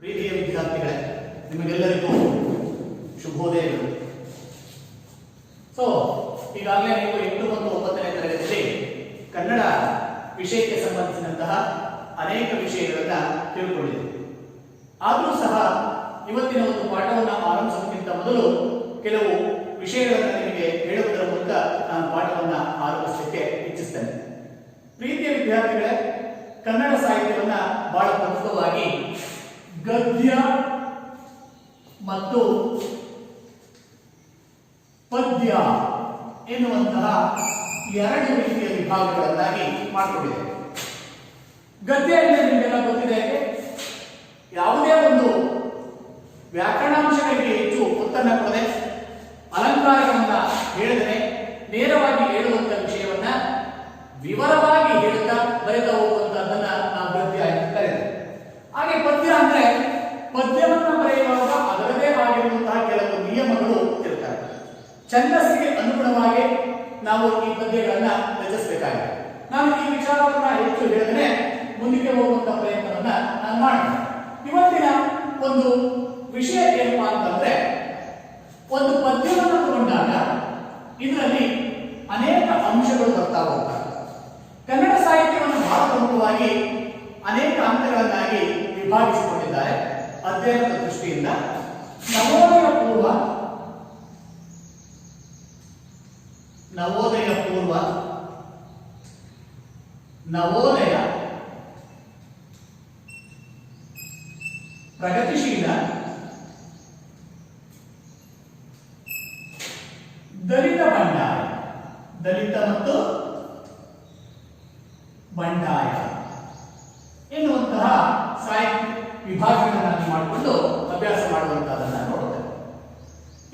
ಪ್ರೀತಿಯ ವಿದ್ಯಾರ್ಥಿಗಳೇ, ನಿಮಗೆಲ್ಲರಿಗೂ ಶುಭೋದಯಗಳು. ಈಗಾಗಲೇ ನೀವು 8 ಮತ್ತು 9ನೇ ತರಗತಿಯಲ್ಲಿ ಕನ್ನಡ ವಿಷಯಕ್ಕೆ ಸಂಬಂಧಿಸಿದಂತಹ ಅನೇಕ ವಿಷಯಗಳನ್ನು ತಿಳ್ಕೊಂಡಿದ್ದೀವಿ. ಆದರೂ ಸಹ ಇವತ್ತಿನ ಒಂದು ಪಾಠವನ್ನು ಆರಂಭಿಸುವುದಕ್ಕಿಂತ ಮೊದಲು ಕೆಲವು ವಿಷಯಗಳನ್ನು ನಿಮಗೆ ಹೇಳುವುದರ ಮೂಲಕ ನಾನು ಪಾಠವನ್ನು ಆರಂಭಿಸಲಿಕ್ಕೆ ಇಚ್ಛಿಸ್ತೇನೆ. ಪ್ರೀತಿಯ ವಿದ್ಯಾರ್ಥಿಗಳೇ, ಕನ್ನಡ ಸಾಹಿತ್ಯವನ್ನು ಬಹಳ ಪ್ರಮುಖವಾಗಿ ಗದ್ಯ ಮತ್ತು ಪದ್ಯ ಎನ್ನುವಂತಹ ಎರಡು ರೀತಿಯ ವಿಭಾಗಗಳನ್ನಾಗಿ ಮಾಡಿಕೊಂಡಿದೆ. ಗದ್ಯ ಎಂದರೆ ನಿಮಗೆಲ್ಲ ಗೊತ್ತಿದೆ, ಯಾವುದೇ ಒಂದು ವ್ಯಾಕರಣಾಂಶಗಳಿಗೆ ಹೆಚ್ಚು ಒತ್ತನ್ನು ಕೊಡದೆ ಅಲಂಕಾರಗಳನ್ನ ಹೇಳಿದರೆ ನೇರವಾಗಿ ಹೇಳುವಂತ ವಿಷಯವನ್ನ ವಿವರವಾಗಿ ಹೇಳುತ್ತಾ ಬರೆತಾ ಹೋಗುವಂತಹದನ್ನ ನಾವು ಗದ್ಯ ಅಂತ ಕರೆಯುತ್ತೇವೆ. ಹಾಗೆ ಪದ್ಯ ಅಂದ್ರೆ ಪದ್ಯವನ್ನ ಬರೆಯುವಾಗ ಅದರದೇ ಆಗಿರುವಂತಹ ಕೆಲವು ನಿಯಮಗಳು ಇರುತ್ತವೆ. ಛಂದಸ್ಸಿಗೆ ಅನುಗುಣವಾಗಿ ನಾವು ಈ ಪದ್ಯಗಳನ್ನ ರಚಿಸಬೇಕಾಗಿದೆ. ನಾನು ಈ ವಿಚಾರವನ್ನ ಹೆಚ್ಚು ಹೇಳಿದ್ರೆ ಮುಂದಕ್ಕೆ ಹೋಗುವಂತಹ ಪ್ರಯತ್ನವನ್ನ ನಾನು ಮಾಡ್ತೇನೆ. ಇವತ್ತಿನ ಒಂದು ವಿಷಯ ಏನಪ್ಪಾ ಅಂತಂದ್ರೆ, ಒಂದು ಪದ್ಯವನ್ನು ತಗೊಂಡಾಗ ಇದರಲ್ಲಿ ಅನೇಕ ಅಂಶಗಳು ಬರ್ತಾ ಹೋಗ್ತವೆ. ಕನ್ನಡ ಸಾಹಿತ್ಯವನ್ನು ಬಹಳ ಪ್ರಮುಖವಾಗಿ ಅನೇಕ ಹಂತಗಳನ್ನಾಗಿ ವಿಭಾಗಿಸಿಕೊಂಡಿದ್ದಾರೆ ಅಧ್ಯಯನದ ದೃಷ್ಟಿಯಿಂದ. ನವೋದಯ ಪೂರ್ವ, ನವೋದಯ, ಪ್ರಗತಿಶೀಲ, ದಲಿತ ಬಂಡಾಯ, ದಲಿತ ಮತ್ತು ಬಂಡಾಯ ಎನ್ನುವಂತಹ ಸಾಹಿತ್ಯ ವಿಭಾಗಗಳನ್ನು ಮಾಡಿಕೊಂಡು ಅಭ್ಯಾಸ ಮಾಡುವಂತಹದನ್ನ ನೋಡುತ್ತೇವೆ.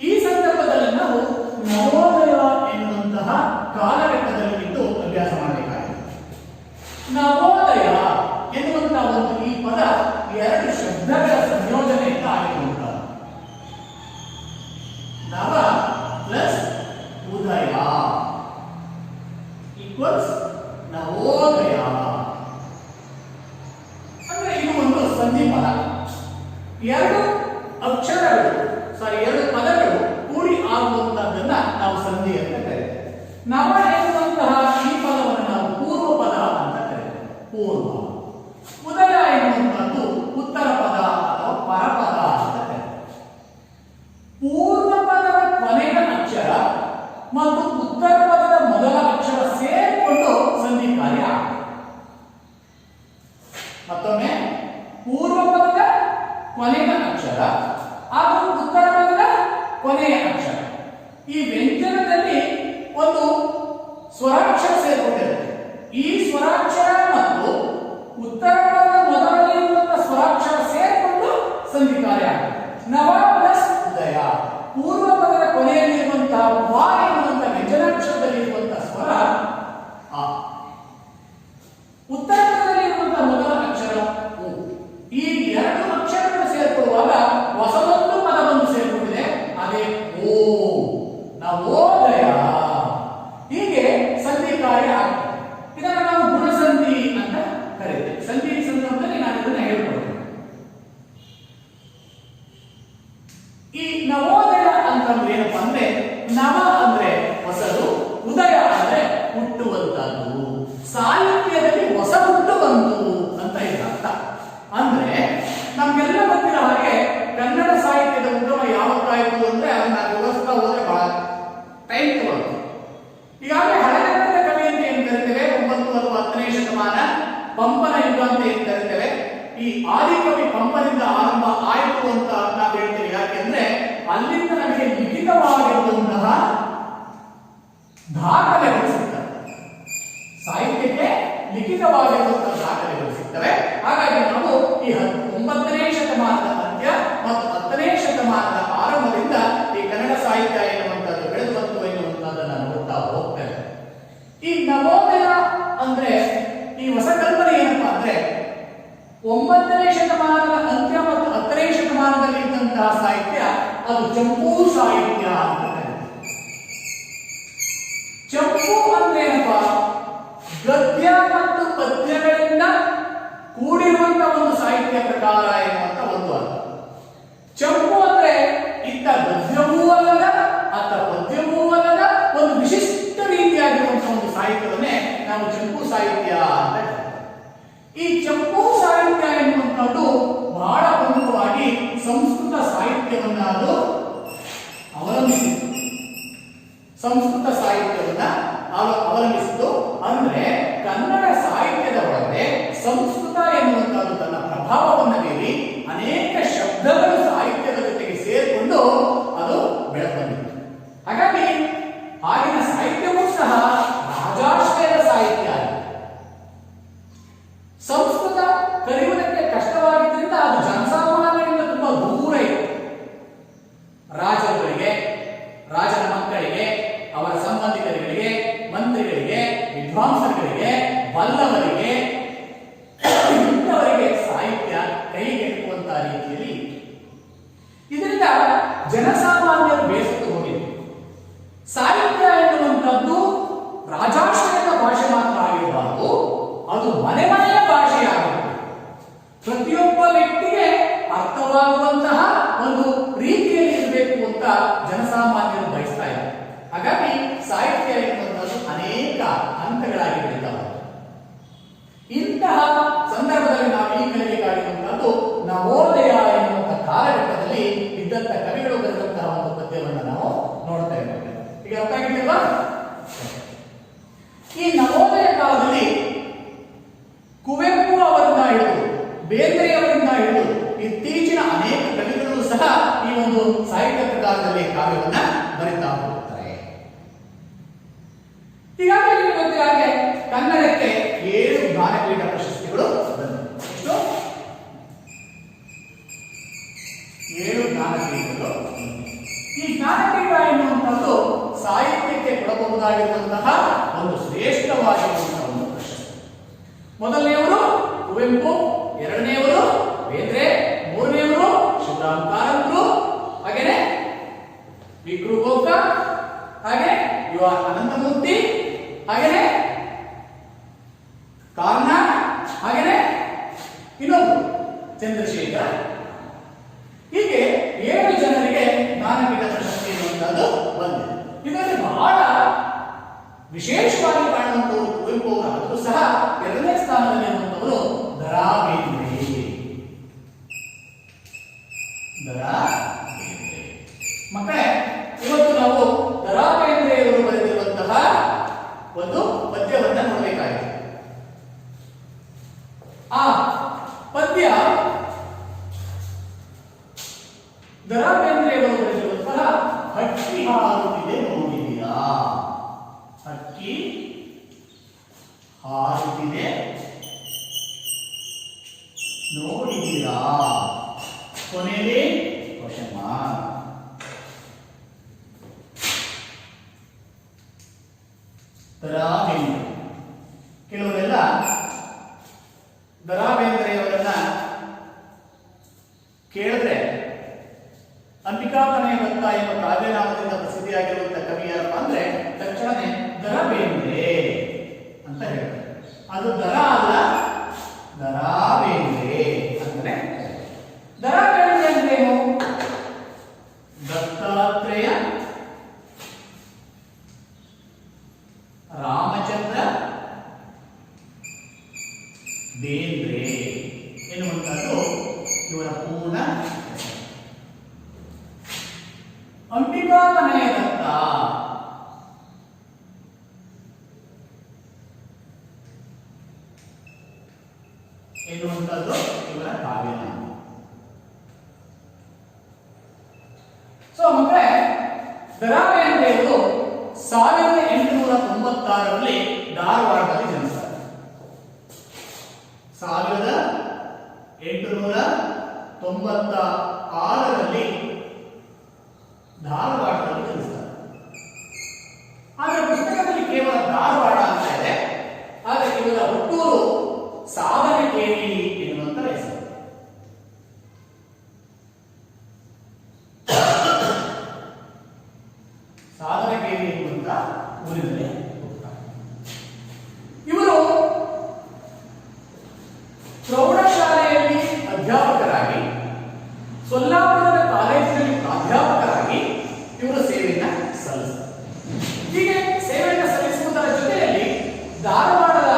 ಈ ಸಂದರ್ಭದಲ್ಲಿ ನಾವು ನವೋದಯ ಎನ್ನುವಂತಹ ಕಾಲಘಟ್ಟದಲ್ಲಿ ಇದ್ದು ಅಭ್ಯಾಸ ಮಾಡಬೇಕಾಗಿದೆ. ನವೋದಯ ಎನ್ನುವಂತಹ ಒಂದು ಈ ಪದ ಎರಡು ಶಬ್ದಗಳ ಸಂಯೋಜನೆಯಿಂದ ಆಗಿರುವಂತಹ ನವ ಪ್ಲಸ್ ಉದಯ ಈಕ್ವಲ್ಸ್ ನವೋದಯ. ಅಂದ್ರೆ ಇದು ಒಂದು ಸಂಧಿ ಪದ. ಎರಡು ಪದಗಳು ಕೂಡಿ ಆಗುವಂತಹದನ್ನ ನಾವು ಸಂಧಿ ಅಂತ ಕರೀತೇವೆ. ನವ ಎನ್ನುವಂತಹ ಈ ಪದವನ್ನು ನಾವು ಪೂರ್ವ ಪದ ಅಂತ ಕರೀತೇವೆ, ಪೂರ್ವ. ಉದಯ ಎನ್ನುವಂತಹದ್ದು ಉತ್ತರ ಪದ ಅಥವಾ ಪರಪದ ಅಂತ ಕರೀತೇವೆ. ಪೂರ್ವ ಪದದ ಕೊನೆಯ ಅಕ್ಷರ ಮತ್ತು ಉತ್ತರ ಪದದ ಮೊದಲ ಅಕ್ಷರ ಸೇರಿಕೊಂಡು ಸಂಧಿ ಕಾರ್ಯ. ಮತ್ತೊಮ್ಮೆ ಪೂರ್ವ ಪದದ ಕೊನೆಯ ಅಕ್ಷರ ಹಾಗೂ ಉತ್ತರ ಪದದ ಕೊನೆಯ ಅಕ್ಷರ, ಈ ವ್ಯಂಜನದಲ್ಲಿ ಒಂದು ಸ್ವರಾಕ್ಷರ ಸೇರಿಕೊಂಡಿರುತ್ತೆ. ಈ ಸ್ವರಾಕ್ಷರ ಮತ್ತು ಉತ್ತರ ಪದದ ಮೊದಲನೆಯ ಸ್ವರಾಕ್ಷರ ಸೇರಿಕೊಂಡು ಸಂಧಿ ಕಾರ್ಯ. ನವ ಪ್ಲಸ್ ಉದಯ. ಪೂರ್ವ ಪದದ ಕೊನೆಯಲ್ಲಿರುವಂತಹ ವಾ ಎನ್ನುವಂತಹ ವ್ಯಂಜನಾಕ್ಷರದಲ್ಲಿ ಇರುವಂತಹ ಸ್ವರ ಆ, ಉತ್ತರ ಪದದಲ್ಲಿ ಇರುವಂತಹ ಮೊದಲ ಅಕ್ಷರ ಉ. ಈ ಎರಡು ಅಕ್ಷರಗಳು ಸೇರ್ಕೊಳ್ಳುವಾಗ ಹೊಸದೊಂದು ಪದ ಬಂದು ಸೇರ್ಕೊಂಡಿದೆ, ಅದೇ ಓ, ನವೋದಯ. ಹೀಗೆ ಸಂಧಿ ಕಾರ್ಯ ಆಗ್ತದೆ. ಇದನ್ನು ನಾವು ಗುಣಸಂಧಿ ಅಂತ ಕರೀತೇವೆ. ಸಂಧಿ ಸಂದರ್ಭದಲ್ಲಿ ನಾನು ಇದನ್ನ ಹೇಳ್ಕೊಡ್ತೇನೆ. ಈ ನವೋದಯ ಅಂತಂದ್ರೆ ಏನಪ್ಪಾ ಅಂದ್ರೆ, ನವ ಅಂದ್ರೆ ಹೊಸದು, ಉದಯ ಅಂದ್ರೆ ಹುಟ್ಟುವಂತದ್ದು, ಸಾಹಿತ್ಯದಲ್ಲಿ ಹೊಸ ಹುಟ್ಟು ಬಂತು ಅಂತ ಇದರ ಅರ್ಥ. ಅಂದ್ರೆ ನಮ್ಗೆಲ್ಲ ಗೊತ್ತಿರೋ ಹಾಗೆ ಕನ್ನಡ ಸಾಹಿತ್ಯದ ಉಗಮ ಯಾವತ್ತಾಯಿತು ಅಂದ್ರೆ ಅದನ್ನ ವಿವರಿಸ್ತಾ ಹೋದ್ರೆ ಬಹಳ ಟೈಮ್ ತಗೊಳ್ಳುತ್ತೆ. ಈಗಾಗಲೇ ಹಳೆಗನ್ನಡದ ಕವಿ ಅಂತ ಏನ್ ಕರಿತೇವೆ, 9 ಅಥವಾ 10ನೇ ಶತಮಾನ ಪಂಪನ ಯುಗ ಅಂತ ಏನ್ ಕರಿತೇವೆ. ಈ ಆದಿಕವಿ ಪಂಪನಿಂದ ಆರಂಭ ಆಯಿತು ಅಂತ ನಾವು ಹೇಳ್ತೇವೆ. ಯಾಕೆಂದ್ರೆ ಅಲ್ಲಿಂದ ನಮಗೆ ಲಿಖಿತವಾಗಿರುವಂತಹ ದಾಖಲೆಗಳು ಸಿಗ್ತವೆ, ಸಾಹಿತ್ಯಕ್ಕೆ ಲಿಖಿತವಾಗಿರುವಂತಹ ದಾಖಲೆಗಳು ಸಿಗ್ತವೆ. ಹಾಗಾಗಿ ನಾವು ಈ 9ನೇ ಶತಮಾನದ ಅಂತ್ಯ ಮತ್ತು 10ನೇ ಶತಮಾನದ ಆರಂಭದಿಂದ ಈ ಕನ್ನಡ ಸಾಹಿತ್ಯ ಎನ್ನುವಂಥದ್ದು ಬೆಳೆದು ಬಂತು ಎನ್ನುವಂಥದ್ದನ್ನು ನೋಡ್ತಾ ಹೋಗ್ತೇವೆ. ಈ ನವೋದಯ ಅಂದ್ರೆ ಈ ಹೊಸ ಕಲ್ಪನೆ ಏನಪ್ಪಾ ಅಂದ್ರೆ, 9ನೇ ಶತಮಾನದ ಅಂತ್ಯ ಮತ್ತು 10ನೇ ಶತಮಾನದಲ್ಲಿ ಇದ್ದಂತಹ ಸಾಹಿತ್ಯ ಅದು ಚಂಪೂ ಸಾಹಿತ್ಯ ಅಂತ ಕರೀತಾರೆ. ಚಂಪೂ ಅಂದ್ರೆ ಏನಪ್ಪಾ, ಗದ್ಯ ಮತ್ತು ಪದ್ಯಗಳಿಂದ ಕೂಡಿರುವಂತಹ ಒಂದು ಸಾಹಿತ್ಯ ಪ್ರಕಾರ ಎನ್ನುವಂತ ಒಂದು ಅರ್ಥ. ಸಾಹಿತ್ಯದಲ್ಲಿ ಇದರಿಂದ ಜನಸಾಮಾನ್ಯರು ಬೇಸತ್ತು ಹೋಗಿದೆ. ಸಾಹಿತ್ಯ ಎನ್ನುವಂಥದ್ದು ರಾಜಾಶ್ರಯದ ಭಾಷೆ ಮಾತ್ರ ಆಗಿರಬಾರದು, ಅದು ಮನೆ ಮನೆಯ ಭಾಷೆಯಾಗಬೇಕು. ಪ್ರತಿಯೊಬ್ಬ ವ್ಯಕ್ತಿಗೆ ಅರ್ಥವಾಗುವಂತಹ ಒಂದು ರೀತಿಯಲ್ಲಿ ಇರಬೇಕು ಅಂತ ಜನಸಾಮಾನ್ಯರು ಬಯಸ್ತಾ ಇದ್ದಾರೆ. ಹಾಗಾಗಿ ಸಾಹಿತ್ಯ ಎನ್ನುವಂಥದ್ದು ಅನೇಕ ಹಂತಗಳಾಗಿ ಬೆಳೀತಾವೆ. ಇಂತಹ ಸಂದರ್ಭದಲ್ಲಿ ನಾವು ಈ ಕಲಿಬೇಕಾಗಿರುವಂತಹದ್ದು ನವೋದಯ ಎನ್ನುವಂಥ ಕಾಲಘಟ್ಟದಲ್ಲಿ ಇದ್ದಂಥ ಕವಿಗಳು ಬರೆದಂತಹ ಒಂದು ಪದ್ಯವನ್ನು ನಾವು ನೋಡ್ತಾ ಇದ್ದೇವೆ. ಈಗ ಅರ್ಥ ಆಗಿದೆಯಲ್ವಾ? ಈ ನವೋದಯ ಕಾಲದಲ್ಲಿ ಕುವೆಂಪು ಅವರನ್ನ ಹಿಡಿದು ಬೇಂದ್ರೆಯವರಿಂದ ಹಿಡಿದು ಇತ್ತೀಚಿನ ಅನೇಕ ಕವಿಗಳು ಸಹ ಈ ಒಂದು ಸಾಹಿತ್ಯ ಪ್ರಕಾರದಲ್ಲಿ ಕಾವ್ಯವನ್ನ ಬರೀತಾ ಹೋಗ್ತಾರೆ. ಈಗಾಗಲೇ ನಿಮಗೆ ಗೊತ್ತಿರೋ ಹಾಗೆ ಕನ್ನಡಕ್ಕೆ 7 ಜ್ಞಾನಪೀಠ ಪ್ರಶಸ್ತಿಗಳು ಬಂದಿವೆ. ಎಷ್ಟು? 7 ಜ್ಞಾನಪೀಠಗಳು. ಈ ಜ್ಞಾನಪೀಠ ಎನ್ನುವಂಥದ್ದು ಸಾಹಿತ್ಯಕ್ಕೆ ಕೊಡಬಹುದಾಗಿರುವಂತಹ ಒಂದು ಶ್ರೇಷ್ಠವಾಗಿರುವಂತಹ ಒಂದು ಪ್ರಶಸ್ತಿ. ಮೊದಲನೆಯವರು ಕುವೆಂಪು, ಎರಡನೆಯವರು ಬೇಂದ್ರೆ, ಮೂರನೆಯವರು ಶಿವರಾಮ್ ಕಾರಂತರು, ಹಾಗೇನೆ ವಿ.ಕೃ. ಗೋಕಾಕ್, ಹಾಗೆ ಯು ಆರ್ ಅನಂತಮೂರ್ತಿ, ಹಾಗೇನೆ ಕಾರ್ನಾಡ್, ಹಾಗೇನೆ ಇನ್ನೊಬ್ಬರು ಚಂದ್ರಶೇಖರ್. ಹೀಗೆ 7 ಜನರಿಗೆ ಜ್ಞಾನಪೀಠ ಪ್ರಶಸ್ತಿ ಎನ್ನುವಂಥದ್ದು ಬಂದಿದೆ. ಇದರಲ್ಲಿ ಬಹಳ ವಿಶೇಷವಾಗಿ ಕಾಣುವಂತವರು ಕುವೆಂಪು ಅವರಾದರೂ ಸಹ 2ನೇ ಸ್ಥಾನದಲ್ಲಿ ಇರುವಂತವರು ದ.ರಾ. ಬೇಂದ್ರೆ. ಮಕ್ಕಳೇ, ಇವತ್ತು ನಾವು ದ.ರಾ. ಬೇಂದ್ರೆಯವರು ಬರೆದಿರುವಂತಹ ಒಂದು ಪದ್ಯವನ್ನ ನೋಡಬೇಕಾಗಿದೆ. ಆ ಪದ್ಯ ದ.ರಾ. ಬೇಂದ್ರೆಯವರು ಬರೆದಿರುವಂತಹ ಹಕ್ಕಿ ಹಾರುತ್ತಿದೆ ನೋಡಿದ್ದೀರಾ? ಹಕ್ಕಿ ಹಾರುತ್ತಿದೆ ನೋಡಿದ್ದೀರಾ? ಕೊನೆಯಲ್ಲಿ ಕ್ವಶನ್ ಮಾರ್ಕ್. ದ.ರಾ. ಬೇಂದ್ರೆ ಕೆಲವರೆಲ್ಲ ದ.ರಾ. ಬೇಂದ್ರೆಯವರನ್ನ ಕೇಳಿದ್ರೆ ಅಂಬಿಕಾತನಯ ದತ್ತ ಎಂಬ ಕಾವ್ಯನಾಮದಿಂದ ಪ್ರಸಿದ್ಧಿಯಾಗಿರುವಂತಹ ಕವಿ ಯಾರಪ್ಪ ಅಂದ್ರೆ ತಕ್ಷಣನೇ ದ.ರಾ. ಬೇಂದ್ರೆ ಅಂತ ಹೇಳ್ತಾರೆ. ಅದು ದ.ರಾ. ಅಲ್ಲ, ದ.ರಾ. ಬೇಂದ್ರೆ ಅಂದ್ರೆ. ದ.ರಾ. ಬೇಂದ್ರೆ ಅಂದ್ರೇನು? ದತ್ತಾತ್ರೇಯ ರಾಮಚಂದ್ರ ಬೇಂದ್ರೆ ಎನ್ನುವಂಥದ್ದು ಇವರ ಪೂರ್ಣ ಹೆಸರು. ಅಂಬಿಕಾತನಯ ದತ್ತ ಎನ್ನುವಂಥದ್ದು ಇವರ ಕಾವ್ಯನಾಮ. ಸೊ ಮಕ್ಕಳೇ, ದ.ರಾ. ಬೇಂದ್ರೆಯವರು 1896ರಲ್ಲಿ ಧಾರವಾಡದಲ್ಲಿ ಜನಿಸ್ತಾರೆ. 1896ರಲ್ಲಿ ಧಾರವಾಡದಲ್ಲಿ ಜನಿಸ್ತಾರೆ. ಆದರೆ ಪುಸ್ತಕದಲ್ಲಿ ಕೇವಲ ಧಾರವಾಡ ಅಂತ ಇದೆ. ಆದರೆ ಇವರ ಹುಟ್ಟೂರು ಸಾಧನಕೇರಿ ಎನ್ನುವಂತ ಹೆಸರು. ಸಾಧನಕೇರಿ ಎನ್ನುವಂತ ಊರಿನಲ್ಲಿ ಹುಟ್ಟುತ್ತಾರೆ. ಇವರು ಪ್ರೌಢಶಾಲೆಯಲ್ಲಿ ಅಧ್ಯಾಪಕರಾಗಿ, ಸೊಲ್ಲಾಪುರದ ಕಾಲೇಜಿನಲ್ಲಿ ಪ್ರಾಧ್ಯಾಪಕರಾಗಿ ಇವರು ಸೇವೆಯನ್ನು ಸಲ್ಲಿಸ್ತಾರೆ. ಹೀಗೆ ಸೇವೆಯನ್ನು ಸಲ್ಲಿಸುವುದರ ಜೊತೆಯಲ್ಲಿ ಧಾರವಾಡದ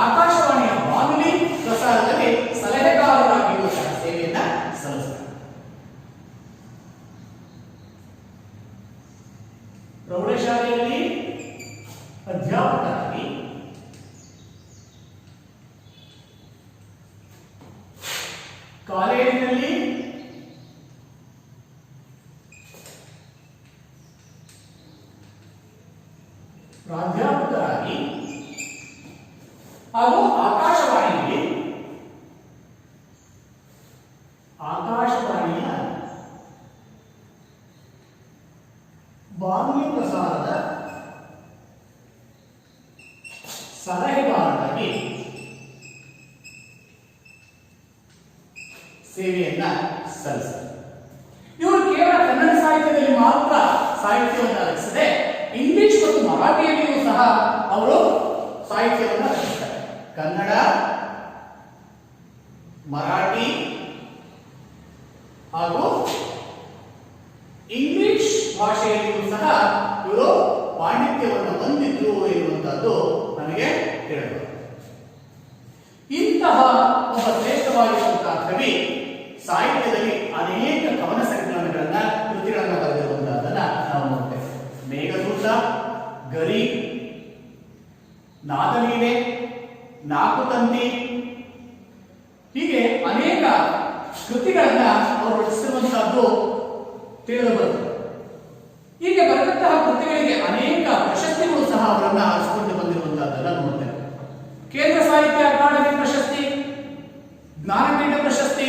ಆಕಾಶವಾಣಿಯ ಬಾನುಲಿ ಪ್ರಸಾರದಲ್ಲಿ ಸಲಹೆಗಾರರಾಗಿಯೂ ಸಹ ಸೇವೆಯನ್ನು ಸಲ್ಲಿಸ್ತಾರೆ. ಪ್ರೌಢಶಾಲೆಯಲ್ಲಿ ಅಧ್ಯಾಪಕರಾಗಿ, ಕಾಲೇಜಿನಲ್ಲಿ ಪ್ರಾಧ್ಯಾಪಕರಾಗಿ ಹಾಗೂ ಆಕಾಶವಾಣಿಯ ಬಾನುಲಿ ಪ್ರಸಾರದ ಸಲಹೆಗಾರರಾಗಿ ಸೇವೆಯನ್ನ ಸಲ್ಲಿಸಿದರು. ಇವರು ಕೇವಲ ಕನ್ನಡ ಸಾಹಿತ್ಯದಲ್ಲಿ ಮಾತ್ರ ಸಾಹಿತ್ಯವನ್ನು ರಚಿಸದೆ ಇಂಗ್ಲಿಷ್ ಮತ್ತು ಮರಾಠಿಯಲ್ಲಿಯೂ ಸಹ ಅವರು ಸಾಹಿತ್ಯವನ್ನು ರಚಿಸ್ತಾರೆ. ಕನ್ನಡ, ಮರಾಠಿ ಹಾಗೂ ಇಂಗ್ಲಿಷ್ ಭಾಷೆಯಲ್ಲಿಯೂ ಸಹ ಇವರು ಪಾಂಡಿತ್ಯವನ್ನು ಹೊಂದಿದ್ರು ಎನ್ನುವಂತಹದ್ದು ನಮಗೆ ತಿಳಿದು. ಇಂತಹ ಒಬ್ಬ ಶ್ರೇಷ್ಠವಾಗಿರುವಂತಹ ಕವಿ ಸಾಹಿತ್ಯದಲ್ಲಿ ಅನೇಕ ಕವನ ಸಂಕಲನಗಳನ್ನ ಕೃತಿಗಳನ್ನ ಬರೆದಿರುವಂತಹದನ್ನ ನಾವು ನೋಡ್ತೇವೆ. ಮೇಘದೂತ, ಗರಿ, ನಾದಲೀಲೆ, ನಾಕುತಂತಿ ಹೀಗೆ ಅನೇಕ ಕೃತಿಗಳನ್ನ ಅವರು ರಚಿಸಿರುವಂತಹದ್ದು ತಿಳಿದು ಬರುತ್ತದೆ. ಹೀಗೆ ಬರೆದಂತಹ ಕೃತಿಗಳಿಗೆ ಅನೇಕ ಪ್ರಶಸ್ತಿಗಳು ಸಹ ಅವರನ್ನ ಆರಿಸಿಕೊಂಡು ಬಂದಿರುವಂತಹದ್ದನ್ನ ನೋಡ್ತೇವೆ. ಕೇಂದ್ರ ಸಾಹಿತ್ಯ ಅಕಾಡೆಮಿ ಪ್ರಶಸ್ತಿ, ಜ್ಞಾನಪೀಠ ಪ್ರಶಸ್ತಿ,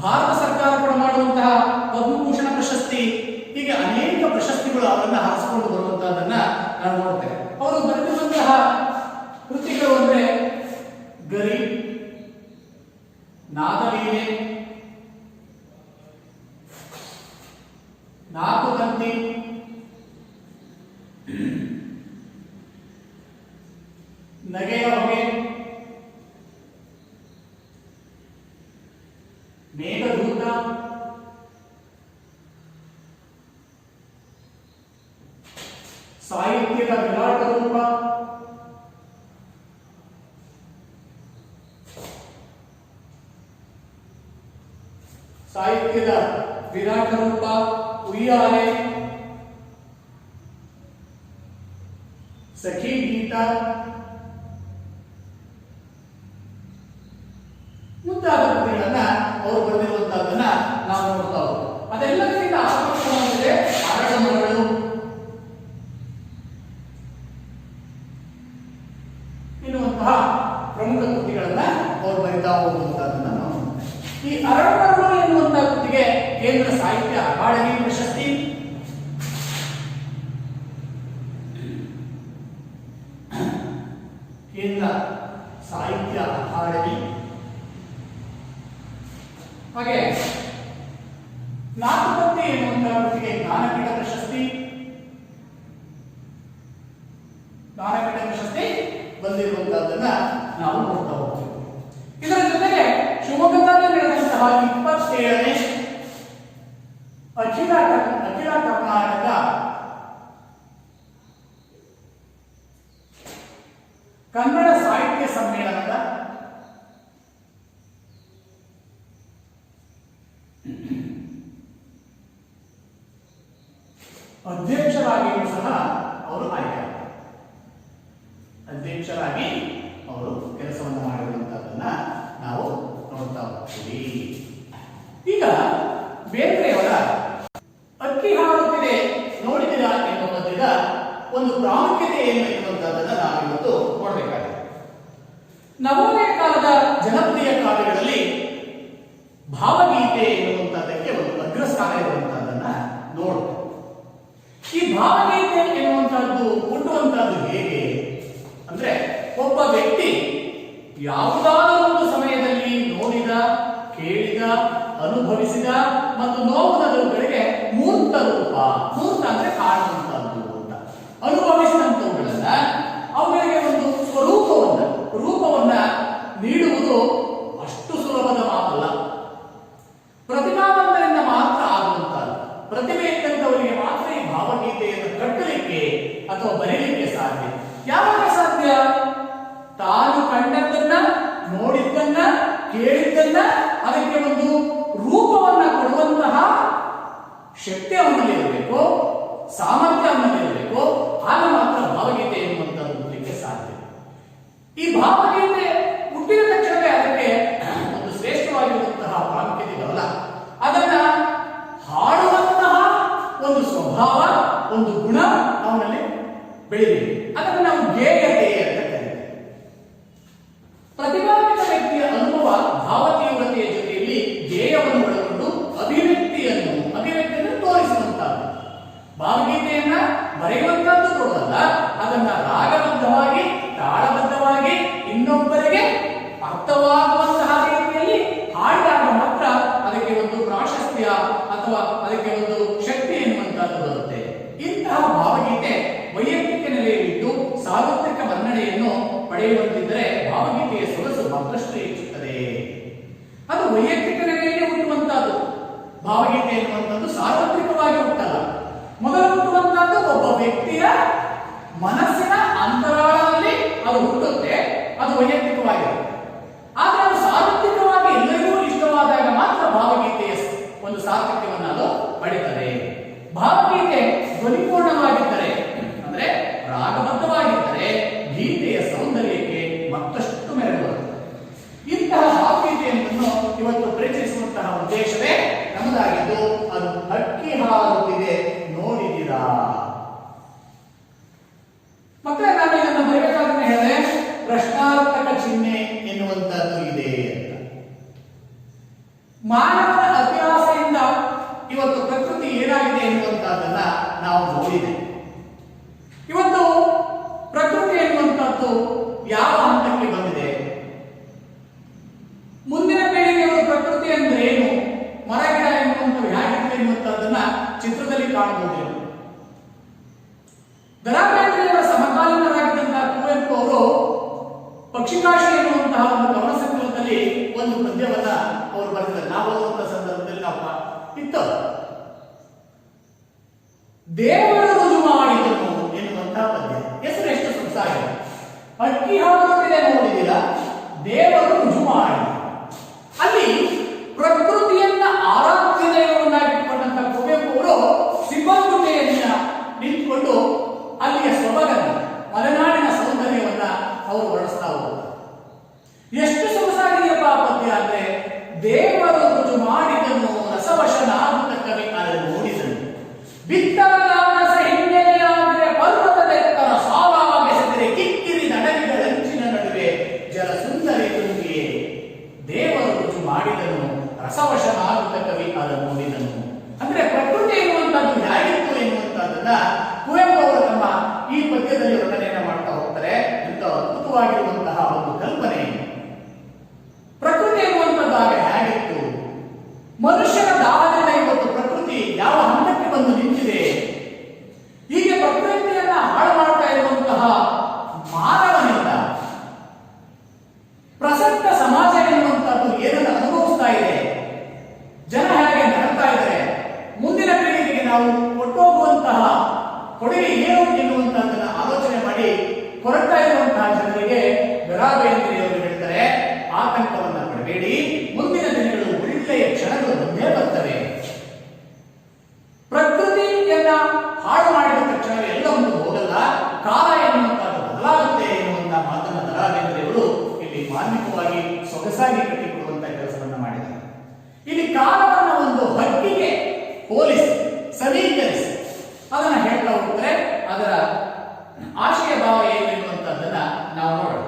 ಭಾರತ ಸರ್ಕಾರ ಕೂಡ ಮಾಡುವಂತಹ ಪದ್ಮಭೂಷಣ ಪ್ರಶಸ್ತಿ, ಹೀಗೆ ಅನೇಕ ಪ್ರಶಸ್ತಿಗಳು ಅವರನ್ನ ಆರಿಸಿಕೊಂಡು ಬರುವಂತಹದನ್ನ ನಾವು ನೋಡ್ತೇವೆ. ಅವರು ಬರೆದಿರುವಂತಹ ಕೃತಿಗಳು ಅಂದ್ರೆ ಗರಿ, ನಾದಲೀಲೆ, ನಾಕುತಂತಿ, ನಗೆಯ ಹೊಗೆ, ಮೇಘದೂತ, ಸಾಹಿತ್ಯದ ವಿರಾಟ ರೂಪ, ಸಾಹಿತ್ಯದ ವಿರಾಟ ರೂಪ, ಉಯ್ಯಾಲೆ, ಸಖಿ ಗೀತ ಮುಂತಾದ ಕೃತಿಗಳನ್ನ ಅವರು ಬರೆದಿರುವಂತಹದನ್ನ ನಾವು ನೋಡ್ತಾ ಹೋಗ್ತೀವಿ. ಅದೆಲ್ಲದಕ್ಕಿಂತ ಆಕರ್ಷಣವಾಗಿದೆ ಅರಳಮರಳು ಎನ್ನುವಂತಹ ಪ್ರಮುಖ ಕೃತಿಗಳನ್ನ ಅವರು ಬರಿತಾ ಹೋಗುವಂತಹದನ್ನ ನಾವು ಈ ಅರಳಮರಳು ಎನ್ನುವಂತಹ ಕೃತಿಗೆ ಕೇಂದ್ರ ಸಾಹಿತ್ಯ ಅಕಾಡೆಮಿ ಪ್ರಶಸ್ತಿ, ಕೇಂದ್ರ ಸಾಹಿತ್ಯ ಅಕಾಡೆಮಿ, ಹಾಗೆ ನಾಕುತಂತಿ ಎನ್ನುವಂತಹ ಕೃತಿಗೆ ಜ್ಞಾನಪೀಠ ಪ್ರಶಸ್ತಿ ಬಂದಿರುವಂತಹದನ್ನ ನಾವು ನೋಡ್ತಾ ಹೋಗ್ತೀವಿ. ಇದರ ಜೊತೆಗೆ ಶಿವಮೊಗ್ಗದಲ್ಲಿ ನಡೆದಂತಹ 27ನೇ ಅಖಿಲ ಕರ್ನಾಟಕ ಕನ್ನಡ ಸಾಹಿತ್ಯ ಸಮ್ಮೇಳನದ ಅಧ್ಯಕ್ಷರಾಗಿಯೂ ಸಹ ಅವರು ಅಧ್ಯಕ್ಷರಾಗಿ ಅವರು ಕೆಲಸವನ್ನು ಮಾಡಿರುವಂತಹದನ್ನ ನಾವು ನೋಡ್ತಾ ಹೋಗ್ತೀವಿ. ಈಗ ಬೇಂದ್ರೆಯವರ ಅಕ್ಕಿ ಹಾಡುತ್ತಿದೆ ನೋಡಿದಿರಾ ಎನ್ನುವ ಪದ್ಯದ ಒಂದು ಪ್ರಾಮುಖ್ಯತೆ ಏನು ಎನ್ನುವಂತಹದನ್ನ ನಾವಿವತ್ತು ನೋಡಬೇಕಾಗಿದೆ. ನವೋದಯ ಕಾಲದ ಜನಪ್ರಿಯ ಕಾವ್ಯಗಳಲ್ಲಿ ಭಾವಗೀತೆ ಎನ್ನುವಂತಹದಕ್ಕೆ ಒಂದು ಅಗ್ರಸ್ಥಾನ ಇರುವಂತಹದನ್ನ ನೋಡ್ತೇವೆ. ಈ ಭಾವಗೀತೆ ಎನ್ನುವಂತಹದ್ದು ಹುಟ್ಟುವಂತಹದ್ದು ಹೇಗೆ ಅಂದ್ರೆ, ಒಬ್ಬ ವ್ಯಕ್ತಿ ಯಾವುದಾದರೂ ಒಂದು ಸಮಯದಲ್ಲಿ ನೋಡಿದ, ಕೇಳಿದ, ಅನುಭವಿಸಿದ ಮತ್ತು ನೋವುಗಳಿಗೆ ಮೂರ್ತ ರೂಪ, ಮೂರ್ತ ಅಂದ್ರೆ ಕಾಣುವಂತಹದ್ದು ಅಂತ, ಅನುಭವಿಸಿದಂಥವುಗಳನ್ನ ಅವುಗಳಿಗೆ ಒಂದು ರೂಪವನ್ನ ನೀಡುವುದು ಅಷ್ಟು ಸುಲಭದ ಮಾತಲ್ಲ. ಪ್ರತಿಭಾವಂತರಿಂದ ಮಾತ್ರ ಆಗುವಂತಹದ್ದು. ಪ್ರತಿಭೆ ಇದ್ದಂಥವರಿಗೆ ಮಾತ್ರ ಈ ಭಾವಗೀತೆಯನ್ನು ಕಟ್ಟಲಿಕ್ಕೆ ಅಥವಾ ಬರೀಲಿಕ್ಕೆ ಸಾಧ್ಯ. ಯಾವಾಗ ಸಾಧ್ಯ? ತಾನು ಕಂಡದ್ದನ್ನ, ನೋಡಿದ್ದನ್ನ, ಕೇಳಿದ್ದನ್ನ ಅದಕ್ಕೆ ಒಂದು ರೂಪವನ್ನ ಕೊಡುವಂತಹ ಶಕ್ತಿ ಅವನಲ್ಲಿ ಇರಬೇಕು, ಸಾಮರ್ಥ್ಯ ಅವನಲ್ಲಿ ಇರಬೇಕು. ಆಗ ಮಾತ್ರ ಭಾವಗೀತೆ ಎನ್ನುವಂಥದ್ದು ಹುಟ್ಟಲಿಕ್ಕೆ ಸಾಧ್ಯ. ಈ ಭಾವಗೀತೆ ಹುಟ್ಟಿದ ತಕ್ಷಣವೇ ಅದಕ್ಕೆ ಒಂದು ಶ್ರೇಷ್ಠವಾಗಿರುವಂತಹ ಪ್ರಾಮುಖ್ಯತೆ ಬರಲ್ಲ. ಅದನ್ನ ಹಾಡುವಂತಹ ಒಂದು ಸ್ವಭಾವ, ಒಂದು ಗುಣ ಅವನಲ್ಲಿ ಬೆಳೆಯಬೇಕು. ಅದನ್ನು ನಾವು ಗೇಯತೆ ಅಂತ ಕರೀತೇವೆ. ಪ್ರತಿಭಾನ್ವಿತ ವ್ಯಕ್ತಿಯ ಅನುಭವ ಭಾವತೀವ್ರತೆಯ ಜೊತೆಯಲ್ಲಿ ಗೇಯವನ್ನು ಒಳಗೊಂಡು ಅಭಿವ್ಯಕ್ತಿಯನ್ನು ತೋರಿಸುವಂತಹದ್ದು. ಭಾವಗೀತೆಯನ್ನ ಬರೆಯುವಂತಹದ್ದು ಕೊಡುವಲ್ಲ, ಅದನ್ನ ರಾಗಬದ್ಧವಾಗಿ, ತಾಳಬದ್ಧವಾಗಿ ಇನ್ನೊಬ್ಬರಿಗೆ ಅರ್ಥವಾಗುವಂತಹ ರೀತಿಯಲ್ಲಿ ಹಾಡಿದಾಗ ಮಾತ್ರ ಅದಕ್ಕೆ ಒಂದು ಸಾಮರ್ಥ್ಯ ಅಥವಾ ಅದಕ್ಕೆ ಒಂದು ಶಕ್ತಿ ಎನ್ನುವಂತಹದ್ದು ಬರುತ್ತೆ. ಇಂತಹ ಭಾವಗೀತೆ ವೈಯಕ್ತಿಕ ನೆಲೆಯಲ್ಲಿದ್ದು ಸಾರ್ವತ್ರಿಕ ಮನ್ನಣೆಯನ್ನು ಪಡೆಯುವಂತಿದ್ದರೆ ಭಾವಗೀತೆಯ ಸೊಗಸು ಮತ್ತಷ್ಟು ಹೆಚ್ಚುತ್ತದೆ. ಅದು ವೈಯಕ್ತಿಕ ನೆಲೆಯಲ್ಲಿ ಹುಟ್ಟುವಂತಹದ್ದು. ಭಾವಗೀತೆ ಎನ್ನುವಂಥದ್ದು ಸಾರ್ವತ್ರಿಕವಾಗಿ ಹುಟ್ಟಲ್ಲ. ಮೊದಲು ಹುಟ್ಟುವಂತಹದ್ದು ಒಬ್ಬ ವ್ಯಕ್ತಿಯ ಮನಸ್ಸಿನ ಅಂತರಾಳದಲ್ಲಿ ಅದು ಹುಟ್ಟುತ್ತೆ, ಅದು ವೈಯಕ್ತಿಕವಾಗಿರುತ್ತೆ. ಆದರೆ ಅದು ಸಾರ್ವತ್ರಿಕವಾಗಿ ಎಲ್ಲರಿಗೂ ಇಷ್ಟವಾದಾಗ ಮಾತ್ರ ಭಾವಗೀತೆಯ ಒಂದು ಸಾರ್ಥಕ್ಯವನ್ನು ಅದು ಪಡೆಯುತ್ತದೆ. ಭಾವಗೀತೆ ಧ್ವನಿಪೂರ್ಣವಾಗಿದ್ದರೆ ಅಂದ್ರೆ ರಾಗಬದ್ಧವಾಗಿದ್ದರೆ ಗೀತೆಯ ಸೌಂದರ್ಯಕ್ಕೆ ಮತ್ತಷ್ಟು ಮೆರಗು ಬರುತ್ತದೆ. ಇಂತಹ ಭಾವಗೀತೆಯನ್ನು ಇವತ್ತು ಪರಿಚಯಿಸುವಂತಹ ಉದ್ದೇಶವೇ ನಮ್ಮದಾಗಿದ್ದು ಅದು ಹಕ್ಕಿ ಹಾರುತ್ತಿದೆ ನೋಡಿದಿರಾ. ಮಕ್ಕಳೇ, ನಾನು ಇದನ್ನು ಬರೆಯಬೇಕಾದ್ರೆ ಹೇಳಿದೆ ಪ್ರಶ್ನಾರ್ಥಕ ಚಿಹ್ನೆ ಎನ್ನುವಂತಹದ್ದು ಇದೆ ಅಂತ. ಮಾನವನ ಅಭ್ಯಾಸದಿಂದ ಇವತ್ತು ಪ್ರಕೃತಿ ಏನಾಗಿದೆ ಎನ್ನುವಂತಹದ್ದನ್ನ ನಾವು ನೋಡಿದೆ. ಇವತ್ತು ಪ್ರಕೃತಿ ಎನ್ನುವಂತಹದ್ದು ಯಾವ ಹಂತಕ್ಕೆ ಬಂದಿದೆ, ಮುಂದಿನ ಪೀಳಿಗೆಯವರು ಪ್ರಕೃತಿ ಅಂದ್ರೆ ಏನು, ಮರಗಿಡ ಎನ್ನುವಂಥವು ಹೇಗಿತ್ತು ಎನ್ನುವಂತಹದ್ದನ್ನ ಚಿತ್ರದಲ್ಲಿ ಕಾಣಬಹುದು. ದರಾಬೇಂದ್ರೆಯವರ ಸಮಕಾಲೀನರಾಗಿದ್ದಂತಹ ಕುವೆಂಪು ಅವರು ಪಕ್ಷಿಕಾಶಿ ಎನ್ನುವಂತಹ ಒಂದು ಕವನ ಸಂಕಲನದಲ್ಲಿ ಒಂದು ಪದ್ಯವನ್ನ ಅವರು ಬರೆದಿದ್ದಾರೆ. ನಾವು ಓದುವಂತಹ ಸಂದರ್ಭದಲ್ಲಿ ನಾವು ಇತ್ತು. ದೇವರು ರುಜು ಮಾಡಿದನು ಎನ್ನುವಂತಹ ಪದ್ಯ. ಹೆಸರು ಎಷ್ಟು ಸೊಗಸಾಗಿದೆ. ಹಕ್ಕಿ ಹಾರುತ್ತಿದೆ ನೋಡಿದಿರ, ದೇವರು ರುಜು ಮಾಡಿ. ಅಲ್ಲಿ ಪ್ರಕೃತಿಯನ್ನ ಆರಾಧ್ಯ ದೈವವನ್ನಾಗಿಟ್ಟುಕೊಂಡಂತಹ ಕುವೆಂಪು ಅವರು ಸಿಬ್ಬಂಗುಟೆಯನ್ನ ನಿಂತುಕೊಂಡು ಅಲ್ಲಿಯ ಸೊಬಗನ್ನ, ಮಲೆನಾಡಿನ ಸೌಂದರ್ಯವನ್ನ ಅವರು ಬಳಸ್ತಾ ಹೋಗ್ತಾರೆ. ಎಷ್ಟು ಸೊಗಸಾಗಿದೆಯಪ್ಪ ಪದ್ಯ ಅಂದ್ರೆ, ದೇವರು ರುಜು ಮಾಡಿದನು ರಸವಶನಾದ ಕವಿ ಅದನ್ನು ನೋಡಿದನು. ಬಿತ್ತರಸ ಹಿನ್ನೆಲೆಯಾದರೆ ಪರ್ವತದೆತ್ತರ ಸಾಲಾಗೆಸೆದರೆ ಕಿಕ್ಕಿರಿ ನಡಗಿಗಳ ಅಂಚಿನ ನಡುವೆ ಜಲ ಸುಂದರಿ ತುಂಬಿಯೇ. ದೇವರು ರುಜು ಮಾಡಿದನು ರಸವಶನಾದ ಕವಿ ಅದನ್ನು ನೋಡಿದನು. ಅಂದ್ರೆ ಪ್ರಕೃತಿ ಎನ್ನುವಂತಹದ್ದು ಹೇಗಿತ್ತು ಎನ್ನುವಂತಹದ್ದನ್ನ ಕುವೆಂಪು ಅವರು ತಮ್ಮ ಈ ಪದ್ಯದಲ್ಲಿ ವರ್ಣನೆಯನ್ನು ಮಾಡ್ತಾ ಹೋಗ್ತಾರೆ. ಎಂತ ಅದ್ಭುತವಾಗಿರುವಂತಹ ಒಂದು ಕಲ್ಪನೆ. ಪ್ರಕೃತಿ ಎನ್ನುವಂಥದ್ದು ಆಗ ಹೇಗಿತ್ತು, ಮನುಷ್ಯನ ದಾಹದಿಂದ ಇವತ್ತು ಪ್ರಕೃತಿ ಯಾವ ಹಂತಕ್ಕೆ ಬಂದು ನಿಂತಿದೆ, ಹೀಗೆ ಪ್ರಕೃತಿಯನ್ನ ಹಾಳು ಮಾಡ್ತಾ ಇರುವಂತಹ ಮಾನವನಿಂದ ಪ್ರಸಕ್ತ ಸಮಾಜ ಎನ್ನುವಂತಹದ್ದು ಏನನ್ನು ಅನುಭವಿಸ್ತಾ ಇದೆ, ಜನ ಹೇಗೆ ನಡ್ತಾ ಇದ್ದಾರೆ, ಮುಂದಿನ ಪೀಳಿಗೆಗೆ ನಾವು ಕೊಟ್ಟೋಗುವಂತಹ ಕೊಡುಗೆ ಏನು ಎನ್ನುವಂತಹದ್ದನ್ನ ಆಲೋಚನೆ ಮಾಡಿ ಹೊರಡ್ತಾ ಇರುವಂತಹ ಜನರಿಗೆ ದರಾಬೇಂದ್ರೆಯವರು ಹೇಳ್ತಾರೆ, ಆತಂಕವನ್ನ ಪಡಬೇಡಿ, ಮುಂದಿನ ದಿನಗಳು ಒಳ್ಳೆಯ ಕ್ಷಣಗಳು ಬಂದೇ ಬರ್ತವೆ. ಪ್ರಕೃತಿಯನ್ನ ಹಾಳು ಮಾಡಿದ ತಕ್ಷಣ ಎಲ್ಲ ಒಂದು ಹೋಗಲ್ಲ, ಕಾಲ ಎನ್ನುವಂತಹದ್ದು ಬದಲಾಗುತ್ತೆ ಎನ್ನುವಂತಹ ಮಾತನ್ನ ದರಾಬೇಂದ್ರೆಯವರು ಇಲ್ಲಿ ಮಾರ್ಮಿಕವಾಗಿ ಸೊಗಸಾಗಿ ಕಟ್ಟಿಕೊಡುವಂತಹ ಕೆಲಸವನ್ನ ಮಾಡಿದ್ದಾರೆ. ಇಲ್ಲಿ ಕಾಲವನ್ನ ಒಂದು ಹಕ್ಕಿಗೆ ಹೋಲಿಸಿ ಸಮೀಕರಿಸಿ ಅದನ್ನ ಹೇಳ್ತಾ ಹೋಗ್ತಾರೆ. ಅದರ ಆಶಯ ಭಾವ ಏನು ಎನ್ನುವಂತಹದ್ದನ್ನ ನಾವು ನೋಡೋಣ.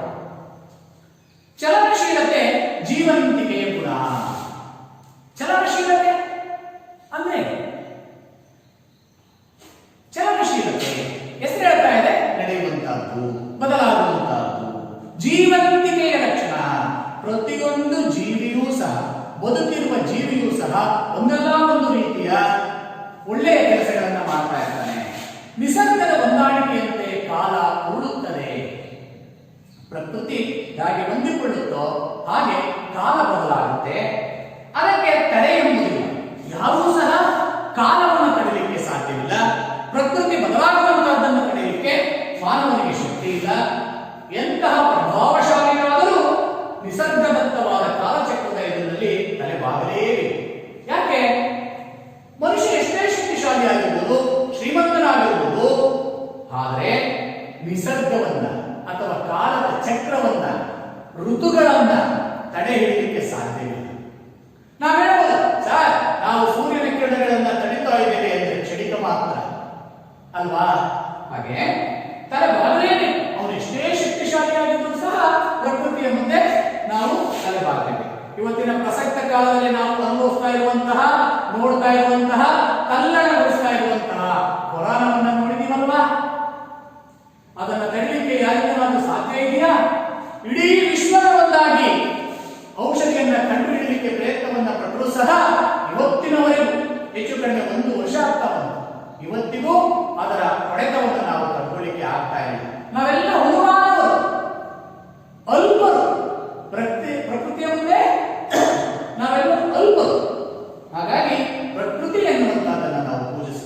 ಚಲನಶೀಲತೆ ಜೀವಂತಿಕೆಯ ಗುಣ. ಚಲನಶೀಲತೆ ಅಂದ್ರೆ ಚಲನಶೀಲತೆ ಹೆಸರು ಹೇಳ್ತಾ ಇದೆ, ನಡೆಯುವಂತಹದ್ದು, ಬದಲಾಗುವಂತಹದ್ದು. ಜೀವಂತಿಕೆಯ ಲಕ್ಷಣ. ಪ್ರತಿಯೊಂದು ಜೀವಿಯೂ ಸಹ, ಬದುಕಿರುವ ಜೀವಿಯೂ ಸಹ ಒಂದಲ್ಲ ಒಂದು ರೀತಿಯ ಒಳ್ಳೆಯ ಕೆಲಸಗಳನ್ನ ಮಾಡ್ತಾ ಇರ್ತಾನೆ. ನಿಸರ್ಗದ ಹೊಂದಾಣಿಕೆಯಂತೆ ಕಾಲ ಉರುಳುತ್ತದೆ. ಪ್ರಕೃತಿ ಹೇಗೆ ಹೊಂದಿಕೊಳ್ಳುತ್ತೋ ಹಾಗೆ ಕಾಲ ಬದಲಾಗುತ್ತೆ. ಅದಕ್ಕೆ ತಡೆ ಎಂಬುದಿಲ್ಲ. ಯಾರೂ ಸಹ ಕಾಲವನ್ನು ತಡೆಯಲಿಕ್ಕೆ ಸಾಧ್ಯವಿಲ್ಲ. ಪ್ರಕೃತಿ ಬದಲಾಗುವಂತಹದ್ದನ್ನು ತಡೆಯಲಿಕ್ಕೆ ಮಾನವನಿಗೆ ಶಕ್ತಿ ಇಲ್ಲ. ಎಂತಹ ಪ್ರಭಾವಶಾಲಿಯಾದರೂ ನಿಸರ್ಗದತ್ತವಾದ ಕಾಲಚಕ್ರದ ಎದುರಿನಲ್ಲಿ ತಲೆಬಾಗಲೇಬೇಕು. ಯಾಕೆ? ಮನುಷ್ಯ ಎಷ್ಟೇ ಶಕ್ತಿಶಾಲಿಯಾಗಿರ್ಬೋದು, ಶ್ರೀಮಂತನಾಗಿರ್ಬೋದು, ಆದರೆ ನಿಸರ್ಗವನ್ನ ಅಥವಾ ಕಾಲದ ಚಕ್ರವನ್ನ, ಋತುಗಳನ್ನ ತಡೆ ಹಿಡಿಯಲಿಕ್ಕೆ ಸಾಧ್ಯವಿಲ್ಲ. ನಾವು ಹೇಳ್ಬೋದು, ಸರ್ ನಾವು ಸೂರ್ಯನ ಕಿರಣಗಳನ್ನ ತಡಿತಾ ಇದ್ದೇವೆ ಅಂದ್ರೆ ಕ್ಷಣಿಕ ಮಾತ್ರ ಅಲ್ವಾ? ಹಾಗೆ ತಲೆಬಾಗಲೇನೆ. ಅವನು ಎಷ್ಟೇ ಶಕ್ತಿಶಾಲಿಯಾಗಿದ್ದರೂ ಸಹ ಪ್ರಕೃತಿಯ ಮುಂದೆ ನಾವು ತಲೆಬಾಗ್ತೇವೆ. ಇವತ್ತಿನ ಪ್ರಸಕ್ತ ಕಾಲದಲ್ಲಿ ನಾವು ಅನುಭವಿಸ್ತಾ ಇರುವಂತಹ, ನೋಡ್ತಾ ಇರುವಂತಹ, ತಲ್ಲಣಗೊಳಿಸ್ತಾ ಇರುವಂತಹ ಕೊರೋನಾವನ್ನ ನೋಡಿದೀವಲ್ವಾ? ಅದನ್ನು ತಡೆಯಲಿಕ್ಕೆ ಯಾರಿಗೂ ಸಾಧ್ಯ ಇದೆಯಾ? ಇಡೀ ವಿಶ್ವದ ಒಂದಾಗಿ ಔಷಧಿಯನ್ನ ಕಂಡುಹಿಡಿಯಲಿಕ್ಕೆ ಪ್ರಯತ್ನವನ್ನ ಪಟ್ಟರೂ ಸಹ ಇವತ್ತಿನವರೆಗೂ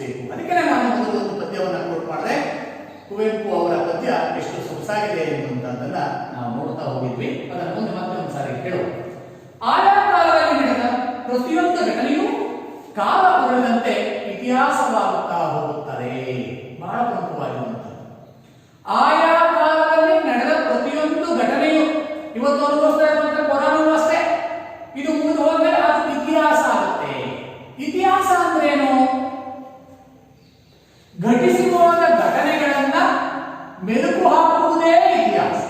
ತಿಳಿಸಬೇಕು. ಅದಕ್ಕೆ ನಾನು ಮೊದಲು ಒಂದು ಪದ್ಯವನ್ನು ಕೋಟ್ ಮಾಡಿದೆ. ಕುವೆಂಪು ಅವರ ಪದ್ಯ ಎಷ್ಟು ಸೊಗಸಾಗಿದೆ ಎನ್ನುವಂಥದ್ದನ್ನ ನಾವು ನೋಡ್ತಾ ಹೋಗಿದ್ವಿ. ಅದನ್ನು ಮುಂದೆ ಮತ್ತೆ ಒಂದು ಸಾರಿ ಕೇಳುವ. ಆಯಾ ಕಾಲದಲ್ಲಿ ನಡೆದ ಪ್ರತಿಯೊಂದು ಘಟನೆಯೂ ಕಾಲ ಉಳಿದಂತೆ ಇತಿಹಾಸವಾಗುತ್ತಾ ಹೋಗುತ್ತದೆ. ಬಹಳ ಪ್ರಮುಖವಾಗಿರುವಂಥದ್ದು. ಆಯಾ ಕಾಲದಲ್ಲಿ ನಡೆದ ಪ್ರತಿಯೊಂದು ಘಟನೆಯು, ಇವತ್ತು ಅನುಭವಿಸ್ತಾ ಇರುವಂತಹ ಕೊರೋನಾನು ಅಷ್ಟೇ, ಇದು ಮುಗಿದು ಹೋದ್ಮೇಲೆ ಅದು ಇತಿಹಾಸ ಆಗುತ್ತೆ. ಇತಿಹಾಸ ಅಂದ್ರೇನು? ಘಟಿಸಿ ಹೋದ ಘಟನೆಗಳನ್ನ ಮೆಲುಕು ಹಾಕುವುದೇ ಇತಿಹಾಸ.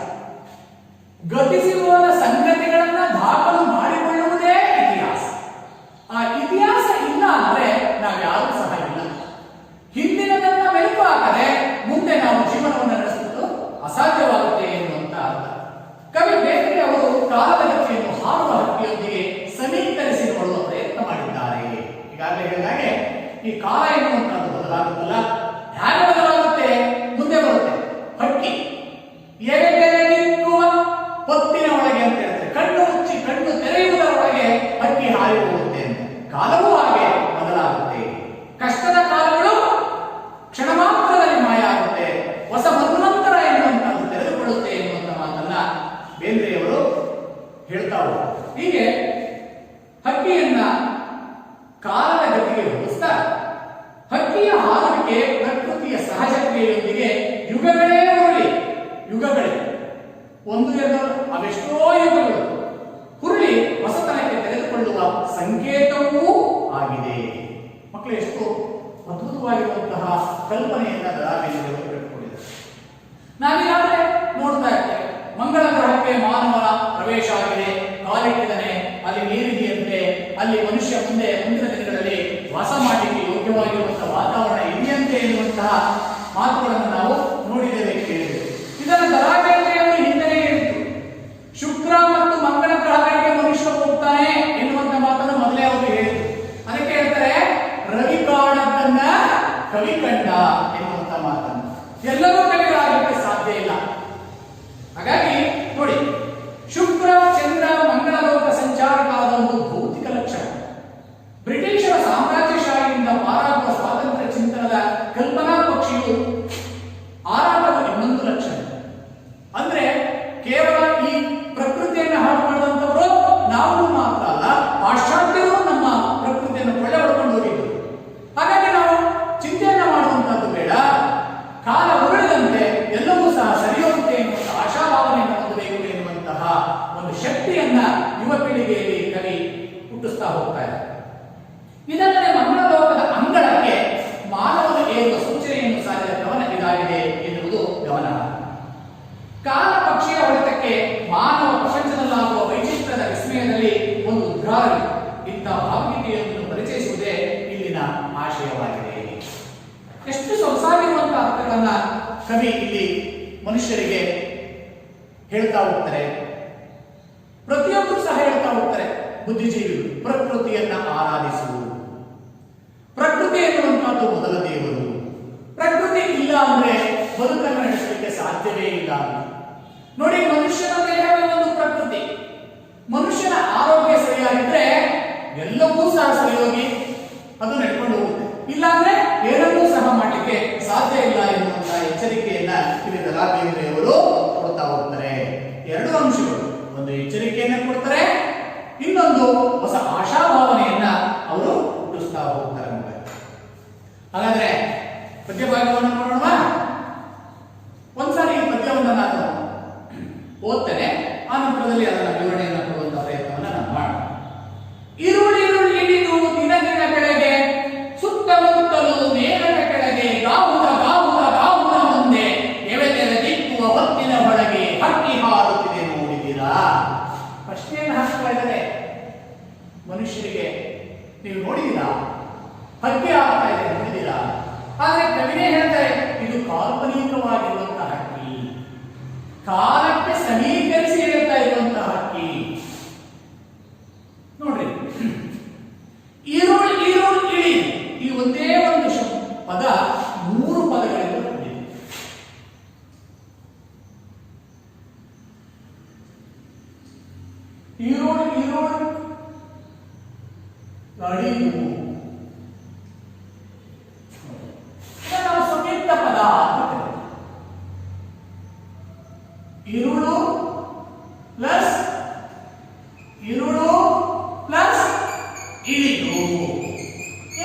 ಘಟಿಸಿ ಹೋದ ಸಂಗತಿಗಳನ್ನ ದಾಖಲು ಮಾಡಿಕೊಳ್ಳುವುದೇ ಇತಿಹಾಸ. ಆ ಇತಿಹಾಸ ಇಲ್ಲ ಅಂದ್ರೆ ನಾವ್ಯಾರೂ ಸಹ ಇಲ್ಲ. ಹಿಂದಿನದನ್ನ ಮೆಲುಕು ಹಾಕದೆ ಮುಂದೆ ನಾವು ಜೀವನವನ್ನು ನಡೆಸುವುದು ಅಸಾಧ್ಯವಾಗುತ್ತೆ ಎನ್ನುವಂತ ಅರ್ಥ. ಕವಿ ಬೇಂದ್ರೆ ಅವರು ಕಾಲದ ಗತಿಯನ್ನು ಹಾರುವ ಹಕ್ಕಿಯೊಂದಿಗೆ ಸಮೀಕರಿಸಿ ನೋಡುವ ಪ್ರಯತ್ನ ಮಾಡಿದ್ದಾರೆ. ಈಗಾಗಲೇ ಹೇಳಿದಾಗೆ ಈ ಕಾಲ ಎನ್ನುವಂಥದ್ದು ಬದಲಾಗುತ್ತಲ್ಲ, ಹೇಗೆ ಬದಲಾಗುತ್ತೆ? ಮುಂದೆ ಬರುತ್ತೆ. ಹಕ್ಕಿ ನಿಕ್ಕುವ ಹೊತ್ತಿನ ಒಳಗೆ ಅಂತ ಹೇಳ್ತಾರೆ. ಕಣ್ಣು ಮುಚ್ಚಿ ಕಣ್ಣು ತೆರೆಯುವುದರೊಳಗೆ ಹಕ್ಕಿ ಹಾರಿ ಹೋಗುತ್ತೆ ಅಂತ. ಕಾಲವೂ ಹಾಗೆ ಬದಲಾಗುತ್ತೆ. ಕಷ್ಟದ ಕಾಲಗಳು ಕ್ಷಣ ಮಾತ್ರದಲ್ಲಿ ಮಾಯ ಆಗುತ್ತೆ. ಹೊಸ ಮನ್ವಂತರ ಎನ್ನುವಂಥದ್ದು ತೆರೆದುಕೊಳ್ಳುತ್ತೆ ಎನ್ನುವಂಥ ಮಾತನ್ನ ಬೇಂದ್ರೆಯವರು ಹೇಳ್ತಾ ಹೋಗ್ತಾರೆ. ಹೀಗೆ ಹಕ್ಕಿಯನ್ನ ಕಾಲದ ಗತಿಗೆ ಹೋಲಿಸ್ತಾ ಹಕ್ಕಿಯ ಹಾರುವಿಕೆ ಪ್ರಕೃತಿಯ ಸಹಜ ಕ್ರಿಯೆಯೊಂದಿಗೆ ಯುಗಗಳೇ ಹುರುಳಿ, ಯುಗಗಳೇ ಒಂದು ಎರಡು ಅವೆಷ್ಟೋ ಯುಗಗಳು ಹುರುಳಿ ಹೊಸತನಕ್ಕೆ ತೆರೆದುಕೊಳ್ಳುವ ಸಂಕೇತವೂ ಆಗಿದೆ. ಮಕ್ಕಳು ಎಷ್ಟು ಅದ್ಭುತವಾಗಿರುವಂತಹ ಕಲ್ಪನೆಯನ್ನ ದರಾಬೇಂದ್ರೆಯವರು ಕಟ್ಟಿಕೊಂಡಿದ್ದಾರೆ. ನಾವೀಗಾಗಲೇ ನೋಡ್ತಾ ಇರ್ತೇವೆ, ಮಂಗಳ ಗ್ರಹಕ್ಕೆ ಮಾನವನ ಪ್ರವೇಶ ಆಗಿದೆ, ಕಾಲಿಟ್ಟಿದ್ದಾನೆ, ಅಲ್ಲಿ ನೀರಿದೆಯಂತೆ, ಅಲ್ಲಿ ಮನುಷ್ಯ ಮುಂದಿನ ದಿನಗಳಲ್ಲಿ ವಾಸ ಮಾಡಲಿಕ್ಕೆ ಯೋಗ್ಯವಾಗಿರುವಂತಹ ವಾತಾವರಣ ಇದೆಯಂತೆ ಎನ್ನುವಂತಹ ಮಾತುಗಳನ್ನು ನಾವು ನೋಡಿದ್ದೇವೆ, ಕೇಳಿದ್ದೇವೆ. ಇದನ್ನು ದರಾಬೇಂದ್ರೆಯವರು ಹಿಂದೆ ಹೇಳಿದ್ರು. ಶುಕ್ರ ಮತ್ತು ಮಂಗಳ ಗ್ರಹಗಳಿಗೆ ಮನುಷ್ಯ ಹೋಗ್ತಾನೆ ಎನ್ನುವಂತ ಮಾತನ್ನು ಮೊದಲೇ ಅವರು ಹೇಳಿದ್ರು. ಅದಕ್ಕೆ ಹೇಳ್ತಾರೆ ರವಿ ಕಾಣದನ್ನ ಕವಿ ಕಂಡ ಎನ್ನುವಂತ ಮಾತನ್ನು. ಎಲ್ಲರೂ ಕವಿಗಳಾಗಲಿಕ್ಕೆ ಸಾಧ್ಯ ಇಲ್ಲ. ಹಾಗಾಗಿ ನೋಡಿ, ಶುಕ್ರ ಚಂದ್ರ ಮಂಗಳ ಲೋಕ ಸಂಚಾರಕಾದ ಒಂದು ಭೌತಿಕ ಲಕ್ಷಣ. ಬ್ರಿಟಿಷರ ಸಾಮ್ರಾಜ್ಯಶಾಹಿಯಿಂದ ಪಾರಾಗುವ ಸ್ವಾತಂತ್ರ್ಯ ಚಿಂತನದ ಕಲ್ಪನಾ ಪಕ್ಷಿಯು ಆರಾಟದ ಇನ್ನೊಂದು ಲಕ್ಷಣ. ಅಂದ್ರೆ ಕೇವಲ ಈ ಪ್ರಕೃತಿಯನ್ನು ಹಾಳು ಮಾಡಿದಂಥವರು ನಾವು ಮಾತ್ರ ಅಲ್ಲ, ಪಾಶ್ಚಾತ್ಯರು ನಮ್ಮ ಪ್ರಕೃತಿಯನ್ನು ಕೊಳ್ಳೆ ಹೊಡ್ಕೊಂಡು ಹೋಗಿದ್ರು. ಹಾಗಾಗಿ ನಾವು ಚಿಂತೆಯನ್ನ ಮಾಡುವಂತಹದ್ದು ಬೇಡ. ಕಾಲ ಉರುಳಿದಂತೆ ಎಲ್ಲವೂ ಸಹ ಸರಿ ಹೋಗುತ್ತೆ ಎನ್ನುವಂತಹ ಆಶಾಭಾವನೆಯನ್ನು ಹೊಂದಬೇಕು ಎನ್ನುವಂತಹ ಒಂದು ಶಕ್ತಿಯನ್ನ ಯುವ ಪೀಳಿಗೆಯಲ್ಲಿ ಕವಿ ಹುಟ್ಟಿಸ್ತಾ ಹೋಗ್ತಾ ಇದೆ. ಇದಲ್ಲದೆ ಮಂಗಳ ಲೋಕದ ಅಂಗಳಕ್ಕೆ ಮಾನವನ ಏರುವ ಸೂಚನೆಯನ್ನು ಸಾರಿದ ಕವನ ಇದಾಗಿದೆ ಎನ್ನುವುದು ಗಮನ. ಕಾಲ ಪಕ್ಷಿಯ ಹೊಡೆತಕ್ಕೆ ಮಾನವ ಪ್ರಪಂಚದಲ್ಲಾಗುವ ವೈಚಿತ್ರ್ಯದ ವಿಸ್ಮಯದಲ್ಲಿ ಒಂದು ಉದ್ಗಾರವಿದೆ. ಇಂಥ ಭಾವಗೀತೆಯನ್ನು ಪರಿಚಯಿಸುವುದೇ ಇಲ್ಲಿನ ಆಶಯವಾಗಿದೆ. ಎಷ್ಟು ಸೊಗಸಾಗಿರುವಂತಹ ಅರ್ಥಗಳನ್ನ ಕವಿ ಇಲ್ಲಿ ಮನುಷ್ಯರಿಗೆ ಹೇಳ್ತಾ ಹೋಗ್ತಾರೆ. ಪ್ರತಿಯೊಬ್ಬರು ಸಹ ಹೇಳ್ತಾ ಹೋಗ್ತಾರೆ. ಬುದ್ಧಿಜೀವಿಗಳು ಪ್ರಕೃತಿಯನ್ನ ಆರಾಧಿಸುವುದು. ಪ್ರಕೃತಿ ಎನ್ನುವಂತಹದ್ದು ಮೊದಲ ದೇವರು. ಪ್ರಕೃತಿ ಇಲ್ಲ ಅಂದ್ರೆ ಬದುಕನ್ನು ನಡೆಸಲಿಕ್ಕೆ ಸಾಧ್ಯವೇ ಇಲ್ಲ. ನೋಡಿ, ಮನುಷ್ಯನ ದೇಹವೇ ಒಂದು ಪ್ರಕೃತಿ. ಮನುಷ್ಯನ ಆರೋಗ್ಯ ಸರಿಯಾಗಿದ್ರೆ ಎಲ್ಲವೂ ಸಹ ಸರಿಯೋಗಿ ಅದು ನಡ್ಕೊಂಡು ಹೋಗುತ್ತೆ. ಇಲ್ಲಾಂದ್ರೆ ಏನನ್ನೂ ಸಹ ಮಾಡಲಿಕ್ಕೆ ಸಾಧ್ಯ ಇಲ್ಲ ಎನ್ನುವಂತಹ ಎಚ್ಚರಿಕೆಯನ್ನ ಇಲ್ಲಿ ದರಾಬೇಂದ್ರೆಯವರು ಕೊಡ್ತಾ ಹೋಗ್ತಾರೆ. ಎರಡು ಅಂಶಗಳು, ಒಂದು ಎಚ್ಚರಿಕೆಯನ್ನ ಕೊಡ್ತಾರೆ, ಇನ್ನೊಂದು ಹೊಸ ಆಶಾಭಾವನೆಯನ್ನ ಅವರು ಹುಟ್ಟಿಸ್ತಾ ಹೋಗ್ತಾರೆ. ಹಾಗಾದ್ರೆ ಪದ್ಯ ಭಾಗವನ್ನು ನೋಡೋಣ. ಒಂದ್ಸಾರಿ ಈ ಪದ್ಯವನ್ನು ನಾನು ಓದ್ತೇನೆ, ಆ ನಂತರದಲ್ಲಿ ಅದರ ವಿವರಣೆಯನ್ನು ಕೊಡುವಂತಹ ಪ್ರಯತ್ನವನ್ನು ನಾನು ಮಾಡೋಣ. ಈರುಳ್ಳಿ ಇಳಿದು ದಿನ ದಿನ ಬೆಳಗ್ಗೆ ಸುತ್ತಮುತ್ತಲು ಮೇಘದ ಕೆಳಗೆ ಗಾವುದ ಮುಂದೆ ಎವೆತೆರ ದಿಕ್ಕುವ ಹೊತ್ತಿನ ಒಳಗೆ ಹಕ್ಕಿ ಹಾರುತ್ತಿದೆ ನೋಡಿದ್ದೀರಾ? ಪ್ರಶ್ನೆಯನ್ನು ಹಾಕ್ತಾ ಇದ್ದಾರೆ ಮನುಷ್ಯರಿಗೆ. ನೀವು ನೋಡಿದ್ದೀರಾ? ಹಕ್ಕಿ ಆಗ್ತಾ ಇದೆ, ನೋಡಿದ್ದೀರಾ? ಆದ್ರೆ ಕವಿನೇ ಹೇಳ್ತಾರೆ, ಇದು ಕಾಲ್ಪನಿಕವಾಗಿರುವಂತಹ ಹಕ್ಕಿ, ಕಾಲಕ್ಕೆ ಸಮೀಕರಿಸಿ ಹೇಳ್ತಾ ಇರುವಂತಹ ಹಕ್ಕಿ. ನೋಡ್ರಿ, ಈರುಳ್ ಇಳಿ ಈ ಒಂದೇ ಒಂದು ಪದ 3 ಪದಗಳಿಂದ ಕೂಡಿದೆ. ಈರುಳ್ ಅಳಿವು.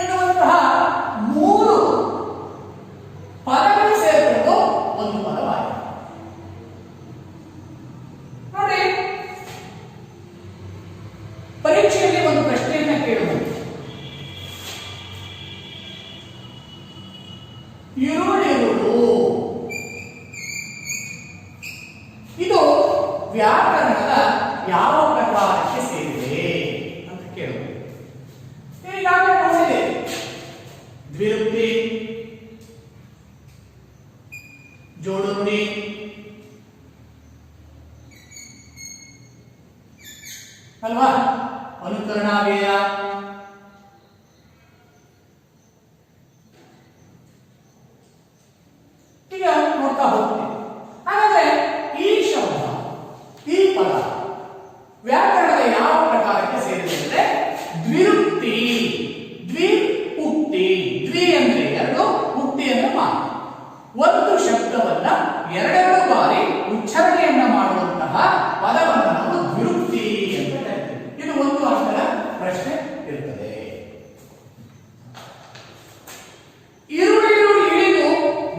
ಎನ್ನುವಂತಹ ಮೂರು ಪದಗಳು ಸೇರಿಕೊಂಡು ಒಂದು ಪದವಾಗಿದೆ. ನೋಡಿ, ಪರೀಕ್ಷೆಯಲ್ಲಿ ಒಂದು ಪ್ರಶ್ನೆಯನ್ನ ಕೇಳಬಹುದು. ಇರುಳಿರುಳು ಇದು ವ್ಯಾಕರಣದ ಯಾವ ಪ್ರಕಾರಕ್ಕೆ ಸೇರಿದೆ ಅಂತ ಕೇಳಬಹುದು. ಈಗಾಗಲೇ ನೋಡಿದೆ, ದ್ವಿರುಕ್ತಿ, ಜೋಡುಂದಿ, ಅಲ್ವಾ, ಅನುಕರಣಾವ್ಯಯ, ಈಗ ನೋಡ್ತಾ ಹೋಗ್ತೀವಿ. ಹಾಗಾದ್ರೆ ಈ ಶಬ್ದ, ಈ ಪದ ವ್ಯಾಕರಣದ ಯಾವ ಪ್ರಕಾರಕ್ಕೆ ಸೇರಿದೆ ಅಂದ್ರೆ ದ್ವಿರುಕ್ತಿ. ದ್ವಿ ಉಕ್ತಿ. ದ್ವಿ ಅಂದ್ರೆ ಎರಡು, ಉಕ್ತಿಯನ್ನು ಮಾಡಿ ಒಂದು ಶಬ್ದವನ್ನ ಎರಡೆರಡು ಬಾರಿ ಉಚ್ಚಾರಣೆಯನ್ನ ಮಾಡುವಂತಹ ಪದವನ್ನು ನಾವು ದ್ವಿರುಕ್ತಿ ಅಂತ ಹೇಳ್ತೀವಿ. ಇದು ಒಂದು ಅರ್ಥದ ಪ್ರಶ್ನೆ ಇರುತ್ತದೆ. ಇರುಳಿರು ಇಳಿದು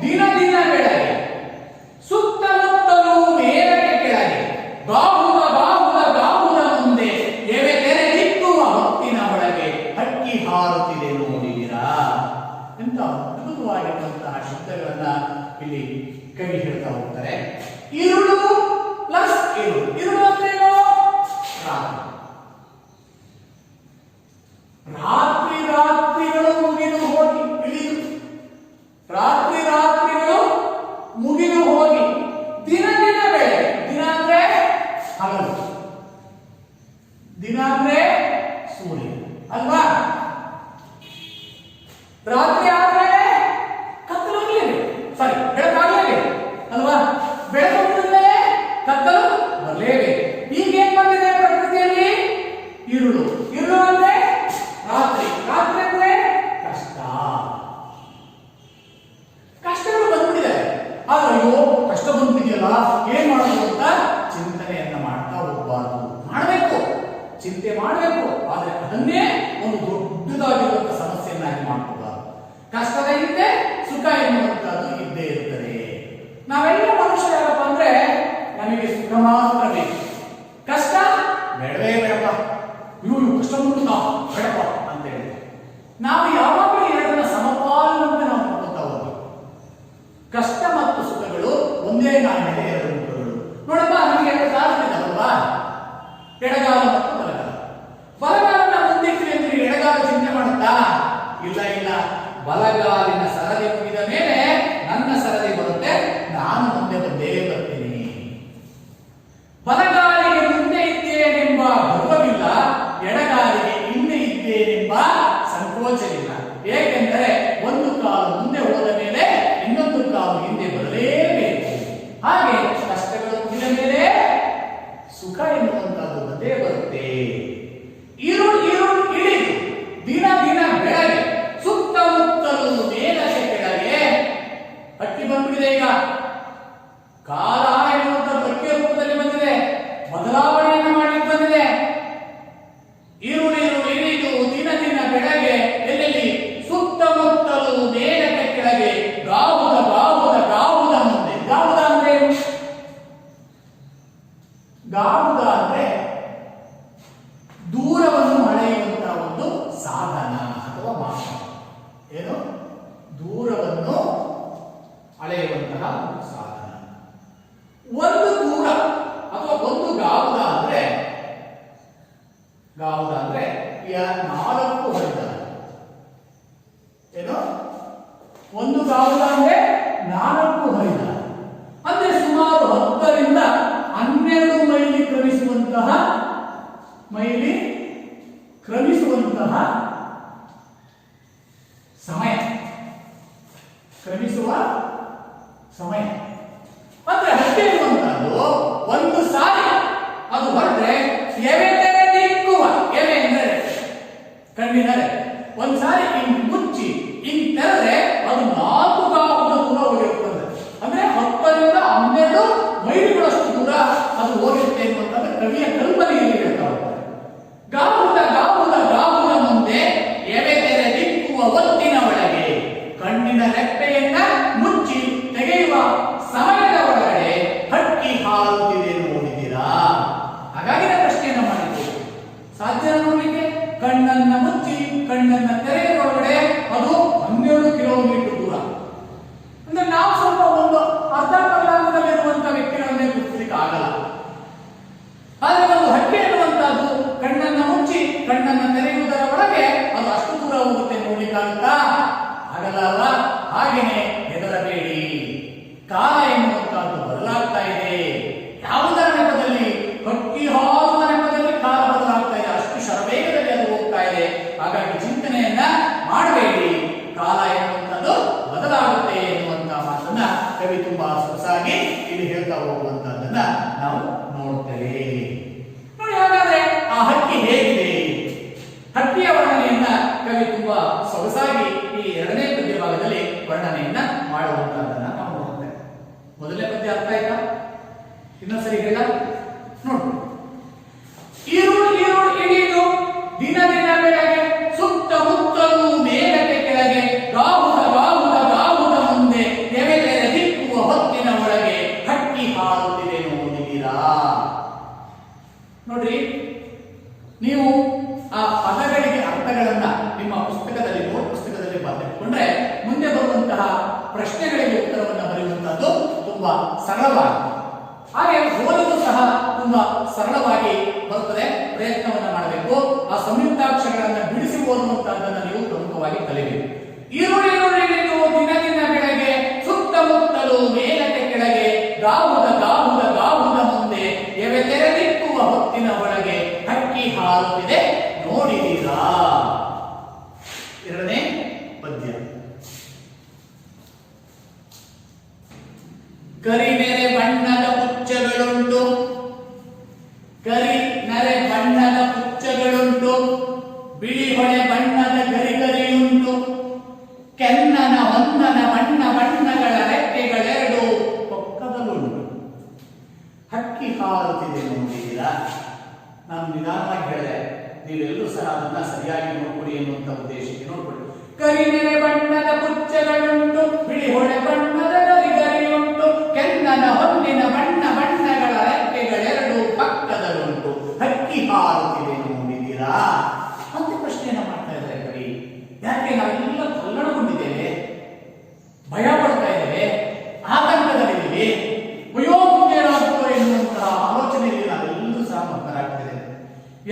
ದಿನ ದಿನ ಬೆಳಗ್ಗೆ, ಸುತ್ತಮುತ್ತಲೂ ಮೇಲಕ್ಕೆ ಕೆಳಗೆ, ಬಾಹುದ ಬಾಹುದ ಬಾಹುದ ಮುಂದೆ ಎವೆ ತೆರೆ ದಿಕ್ಕುವ ಹೊತ್ತಿನ ಒಳಗೆ ಹಕ್ಕಿ ಹಾರುತ್ತಿದೆ ನೋಡಿದಿರಾ ಎಂತ ಅದ್ಭುತವಾಗಿರುವಂತಹ ಶಬ್ದಗಳನ್ನ ಇಲ್ಲಿ ಕವಿ ಹೇಳ್ತಾ ಹೋಗ್ತಾರೆ. ಇರುಳು ಪ್ಲಸ್ ಇರುಳು. ಇರುಳು ಅಂದ್ರೇನು? ರಾತ್ರಿ. ರಾತ್ರಿ ರಾತ್ರಿಗಳು ಮುಗಿದು ಹೋಗಿ ಇಳಿದು, ರಾತ್ರಿ ರಾತ್ರಿಗಳು ಮುಗಿದು ಹೋಗಿ ದಿನ ದಿನ ಬೆಳೆ. ದಿನ ಅಂದ್ರೆ ಹಗಲು, ದಿನ ಅಂದ್ರೆ ಸೂರ್ಯ ಅಲ್ವಾ. ರಾತ್ರಿ ಆದ್ಮೇಲೆ ಕತ್ತಲಾಗಲೇಬೇಕು, ಸಾರಿ ಬೆಳಕಾಗಲೇಬೇಕು ಅಲ್ವಾ. ಬೆಳಕಾದ್ಮೇಲೆ ಕತ್ತಲು ಬರಲೇಬೇಕು. ಈಗ ಏನ್ ಬಂದಿದೆ ಪ್ರಕೃತಿಯಲ್ಲಿ? ಇರುಳು. ಇರುಳು ಅಂದ್ರೆ ರಾತ್ರಿ. ರಾತ್ರಿ ಅಂದ್ರೆ ಕಷ್ಟ. ಕಷ್ಟಗಳು ಬಂದ್ಬಿಟ್ಟಿದೆ. ಆದ್ರೆ ಅಯ್ಯೋ ಕಷ್ಟ ಬಂದ್ಬಿಟ್ಟಿದೆಯಲ್ಲ, ಏನ್ ಮಾಡೋದು ಅಂತ ಚಿಂತನೆಯನ್ನ ಮಾಡ್ತಾ ಹೋಗ್ಬಾರ್ದು. ಮಾಡಬೇಕು, ಚಿಂತೆ ಮಾಡಬೇಕು, ಆದ್ರೆ ಅದನ್ನೇ ಒಂದು ದೊಡ್ಡದಾಗಿರುವಂತಹ ಸಮಸ್ಯೆಯನ್ನಾಗಿ ಮಾಡ್ಕೋಬಾರ್ದು. ಕಷ್ಟದ ಹಿಂದೆ ಸುಖ ಎನ್ನುವಂತದ್ದು ಇದ್ದೇ ಇರುತ್ತದೆ. ನಾವೆಲ್ಲ ಮನುಷ್ಯರಪ್ಪ ಅಂದ್ರೆ ನಮಗೆ ಸುಖ ಮಾತ್ರ ಬೇಕು, ಕಷ್ಟ ಬೇಡವೇ ಬೇಡಪ್ಪ, ಇವರು ಕಷ್ಟ ಮುಟ್ಟುತ್ತಾ ಬೇಡಪ್ಪ ಅಂತ ಹೇಳಿ ನಾವು ಯಾವಾಗಲೂ ಎರಡನ್ನ ಸಮಪಾಲಿನಂತೆ ನಾವು ನೋಡ್ತಾ ಹೋಗ್ತೀವಿ. ಕಷ್ಟ ಮತ್ತು ಸುಖಗಳು ಒಂದೇ ನಾಣ್ಯದ ಎರಡು ಮುಖಗಳು. ನೋಡಪ್ಪ, ನಮಗೆ ಎರಡು ಕಾಲವಿದ್ದಾವಲ್ವಾ, ಎಡಗಾಲ ಮತ್ತು ಬಲಗಾಲ. ಬಲಗಾಲನ ಮುಂದಿಟ್ಟು ಅಂದ್ರೆ ಎಡಗಾಲ ಚಿಂತೆ ಮಾಡುತ್ತಾ? ಇಲ್ಲ ಇಲ್ಲ, ಬಲಗಾಲಿನ ಸರದಿ ಮುಗಿದ ಮೇಲೆ ನನ್ನ ಸರದಿ ಬರುತ್ತೆ, ನಾನು ಮುಂದೆ ಬಂದೇ ಬರ್ತೀನಿ. ಬಲಗಾಲಿಗೆ ಮುಂದೆ ಇದ್ದೇನೆಂಬ ಗರ್ವವಿಲ್ಲ, ಎಡಗಾಲಿಗೆ ಹಿಂದೆ ಇದ್ದೇನೆಂಬ ಸಂಕೋಚವಿಲ್ಲ. ಏಕೆಂದರೆ ಒಂದು ಕಾಲು ಮುಂದೆ ಹೋದ ಮೇಲೆ ಇನ್ನೊಂದು ಕಾಲು ಹಿಂದೆ ಬರಲೇಬೇಕು. ಹಾಗೆ ಕಷ್ಟಗಳು ಮುಗಿದ ಮೇಲೆ ಸುಖ ಎನ್ನುವಂತದ್ದು ಬಂದೇ ಬರುತ್ತೆ. ಇರುಳು ಇರುಳು ಇಳಿದು ದಿನ ದಿನ ಬೆಳಗ್ಗೆ, ಸುತ್ತಮುತ್ತಲು ಮೇಲಕ್ಕೆ ಕೆಳಗೆ. ಹಕ್ಕಿ ಬಂದ್ಬಿಟ್ಟಿದೆ. ಈಗ ಕಾಲ ಎನ್ನುವಂಥದ್ದು ಹಕ್ಕಿಯ ರೂಪದಲ್ಲಿ ಬಂದಿದೆ, ಬದಲಾವಣೆಯನ್ನು ಮಾಡಿ ಬಂದಿದೆ. ಇರುಳಿರು ಇಳಿದು ದಿನ ದಿನ ಬೆಳಗ್ಗೆ, ಎಲ್ಲೆಲ್ಲಿ? ಸುತ್ತಮುತ್ತಲು ಮೇಲಕ್ಕೆ ಕೆಳಗೆ, ಗಾವುದ ಗಾವುದ ಗಾವುದ ಮುಂದೆ. ಗಾವುದ ಅಂದ್ರೆ ಗಾವುದ ಅಂದ್ರೆ ದೂರವನ್ನು ಅಳೆಯುವಂತಹ ಒಂದು ಸಾಧನ ಅಥವಾ ಮಾಪನ. ಏನು? ದೂರವನ್ನು ಅಳೆಯುವಂತಹ ಒಂದು ಸಾಧನ. ಒಂದು ದೂರ ಅಥವಾ ಒಂದು ಗಾವುದ ಅಂದ್ರೆ ನಾಲ್ಕು ಹರಿದಾರ. ಏನು? ಒಂದು ಗಾವುದ ಅಂದ್ರೆ ನಾಲ್ಕು ಹರಿದಾರ ಅಂದ್ರೆ ಸುಮಾರು 10 ರಿಂದ 12 ಮೈಲಿ ಕ್ರಮಿಸುವಂತಹ ಸಮಯ, ಕ್ರಮಿಸುವ ಸಮಯ. ಅಂದ್ರೆ ಹತ್ತಿ ಎನ್ನುವಂತದ್ದು ಒಂದು ಸಾರಿ ಅದು ಹೊರಟ್ರೆ ಎವೆ ತೆರೆ ದಿಕ್ಕುವ. ಎವೆ ಎಂದರೆ ಕಣ್ಣಿನರೆ. ಒಂದ್ ಸಾರಿ ಹಿಂಗ್ ಮುಚ್ಚಿ ಹಿಂಗ್ ತೆರೆದ್ರೆ ಅದು 4 ಗಾವುದ ದೂರ ಹೋಗಿರುತ್ತದೆ. ಅಂದ್ರೆ 10 ರಿಂದ 12 ಮೈಲಿಗಳಷ್ಟು ದೂರ ಅದು ಹೋಗಿರುತ್ತೆ ಎನ್ನುವಂತಹ ಕವಿಯ ಕಲ್ಪನೆಯಲ್ಲಿ ಹೇಳ್ತಾ ಹೋಗ್ತಾರೆ. ಗಾವುದ ಗಾವುದ ಗಾವುದ ಮುಂದೆ ಎನ್ನುವಂಥದ್ದನ್ನ ನಾವು ನೋಡ್ತೇವೆ. ನೋಡಿ, ಹಾಗಾದ್ರೆ ಆ ಹಕ್ಕಿ ಹೇಗಿದೆ? ಹಕ್ಕಿಯ ವರ್ಣನೆಯನ್ನ ಕವಿ ತುಂಬಾ ಸೊಗಸಾಗಿ ಈ ಎರಡನೇ ಪದ್ಯ ಭಾಗದಲ್ಲಿ ವರ್ಣನೆಯನ್ನ ಮಾಡುವಂತಹದನ್ನ ನಾವು ನೋಡ್ತೇವೆ. ಮೊದಲನೇ ಪದ್ಯ ಅರ್ಥ ಆಯ್ತಾ? ಇನ್ನೊಂದ್ಸರಿ ಹೇಳ ನೋಡು. ಈರುಳು ಈರುಳು ಇಳಿದು ದಿನ ದಿನ ಬೆಳಗ್ಗೆ ಸುತ್ತಮುತ್ತಲೂ ಮೇಲಕ್ಕೆ ಕೆಳಗೆ ಗಾಹುದ ಗಾಹುದ ಗಾಹುದ ಮುಂದೆ ಎವೆಲೆರೆ ದಿಕ್ಕುವ ಹೊತ್ತಿನ ಒಳಗೆ ಹಕ್ಕಿ ಹಾರುತ್ತಿದೆ ನೋಡಿದಿರಾ? ನೋಡ್ರಿ, ನೀವು ಆ ಪದಗಳಿಗೆ ಅರ್ಥಗಳನ್ನ ನಿಮ್ಮ ಪುಸ್ತಕದಲ್ಲಿ ನೋಟ್ ಪುಸ್ತಕದಲ್ಲಿ ಬರೆದಿಟ್ಕೊಂಡ್ರೆ ಮುಂದೆ ಬರುವಂತಹ ಪ್ರಶ್ನೆಗಳಿಗೆ ಉತ್ತರವನ್ನು ಬರೆಯುವಂತಹದ್ದು ತುಂಬಾ ಸರಳವಾಗಿದೆ. ಹಾಗೆ ಓದಲು ಸಹ ತುಂಬಾ ಸರಳವಾಗಿ ಬರುತ್ತದೆ. ಪ್ರಯತ್ನವನ್ನ ಮಾಡಬೇಕು. ಆ ಸಂಯುಕ್ತಾಕ್ಷರಗಳನ್ನ ಬಿಡಿಸಿ ಓದುವಂತಹದ್ದನ್ನು ನೀವು ಪ್ರಮುಖವಾಗಿ ಕಲಿಬೇಕು. ಈರುಳಿರುಳಿದು ದಿನ ದಿನ ಬೆಳಗ್ಗೆ ಸುತ್ತಮುತ್ತಲು ಮೇಲಕ್ಕೆ ಕೆಳಗೆ ಗಾಹುದ ಗಾಹುದ ಗಾಹುದ ಮುಂದೆ ಎವೆ ತೆರೆದಿಕ್ಕುವ ಹೊತ್ತಿನ ಒಳಗೆ ಹಕ್ಕಿ ಹಾರುತ್ತಿದೆ ನೋಡಿದೀರಾ? ಎರಡನೇ ಪದ್ಯ. ಕರಿನೆರೆ ಬಣ್ಣದ ಪುಚ್ಚಗಳುಂಟು, ಕರಿ ನರೆ ಬಣ್ಣದ ಪುಚ್ಚಗಳುಂಟು, ಬಿಳಿ ಹೊಳೆ ಬಣ್ಣದ ಗರಿಗರಿಯುಂಟು, ಕೆನ್ನನ ಹೊನ್ನನ ಬಣ್ಣ ಬಣ್ಣಗಳ ರೆಕ್ಕೆಗಳೆರಡು ಪಕ್ಕದಲ್ಲುಂಟು. ಹಕ್ಕಿ ಹಾರುತ್ತಿದೆ ನೋಡಿದ್ದೀರಾ? ನಾನು ನಿಧಾನವಾಗಿ ಹೇಳಿದೆ, ನೀವೆಲ್ಲರೂ ಸಹ ಅದನ್ನ ಸರಿಯಾಗಿ ನೋಡ್ಕೊಡಿ ಎನ್ನುವಂತ ಉದ್ದೇಶಕ್ಕೆ ನೋಡ್ಕೊಳ್ಳಿ. ಕರಿನೆರೆ ಬಣ್ಣದ ಪುಚ್ಚಗಳುಂಟು, ಬಿಳಿ ಹೊಳೆ ಬಣ್ಣದ ಗರಿಗರಿಯುಂಟು, ಕೆನ್ನನ ಹೊನ್ನಿನ ಬಣ್ಣ ಬಣ್ಣಗಳ ರೆಕ್ಕೆಗಳೆರಡು ಪಕ್ಕದಲ್ಲುಂಟು. ಹಕ್ಕಿ ಹಾರುತ್ತಿದೆ ನೋಡಿದ್ದೀರಾ? ಮತ್ತೆ ಪ್ರಶ್ನೆಯನ್ನ ಮಾಡ್ತಾ ಇದ್ದಾರೆ ಕವಿ. ಯಾಕೆ ನಾವೆಲ್ಲ ಕಲ್ಲಣಗೊಂಡಿದ್ದೇವೆ, ಭಯ ಪಡ್ತಾ ಇದ್ದೇವೆ, ಆತಂಕದಲ್ಲಿದ್ದೀವಿ, ವಯೋಮುಖೇನಾಗುತ್ತೋ ಎನ್ನುವಂತಹ ಆಲೋಚನೆಯಲ್ಲಿ ನಾವೆಲ್ಲರೂ ಸಹ ಮಗ್ನರಾಗ್ತಿದ್ದೇವೆ.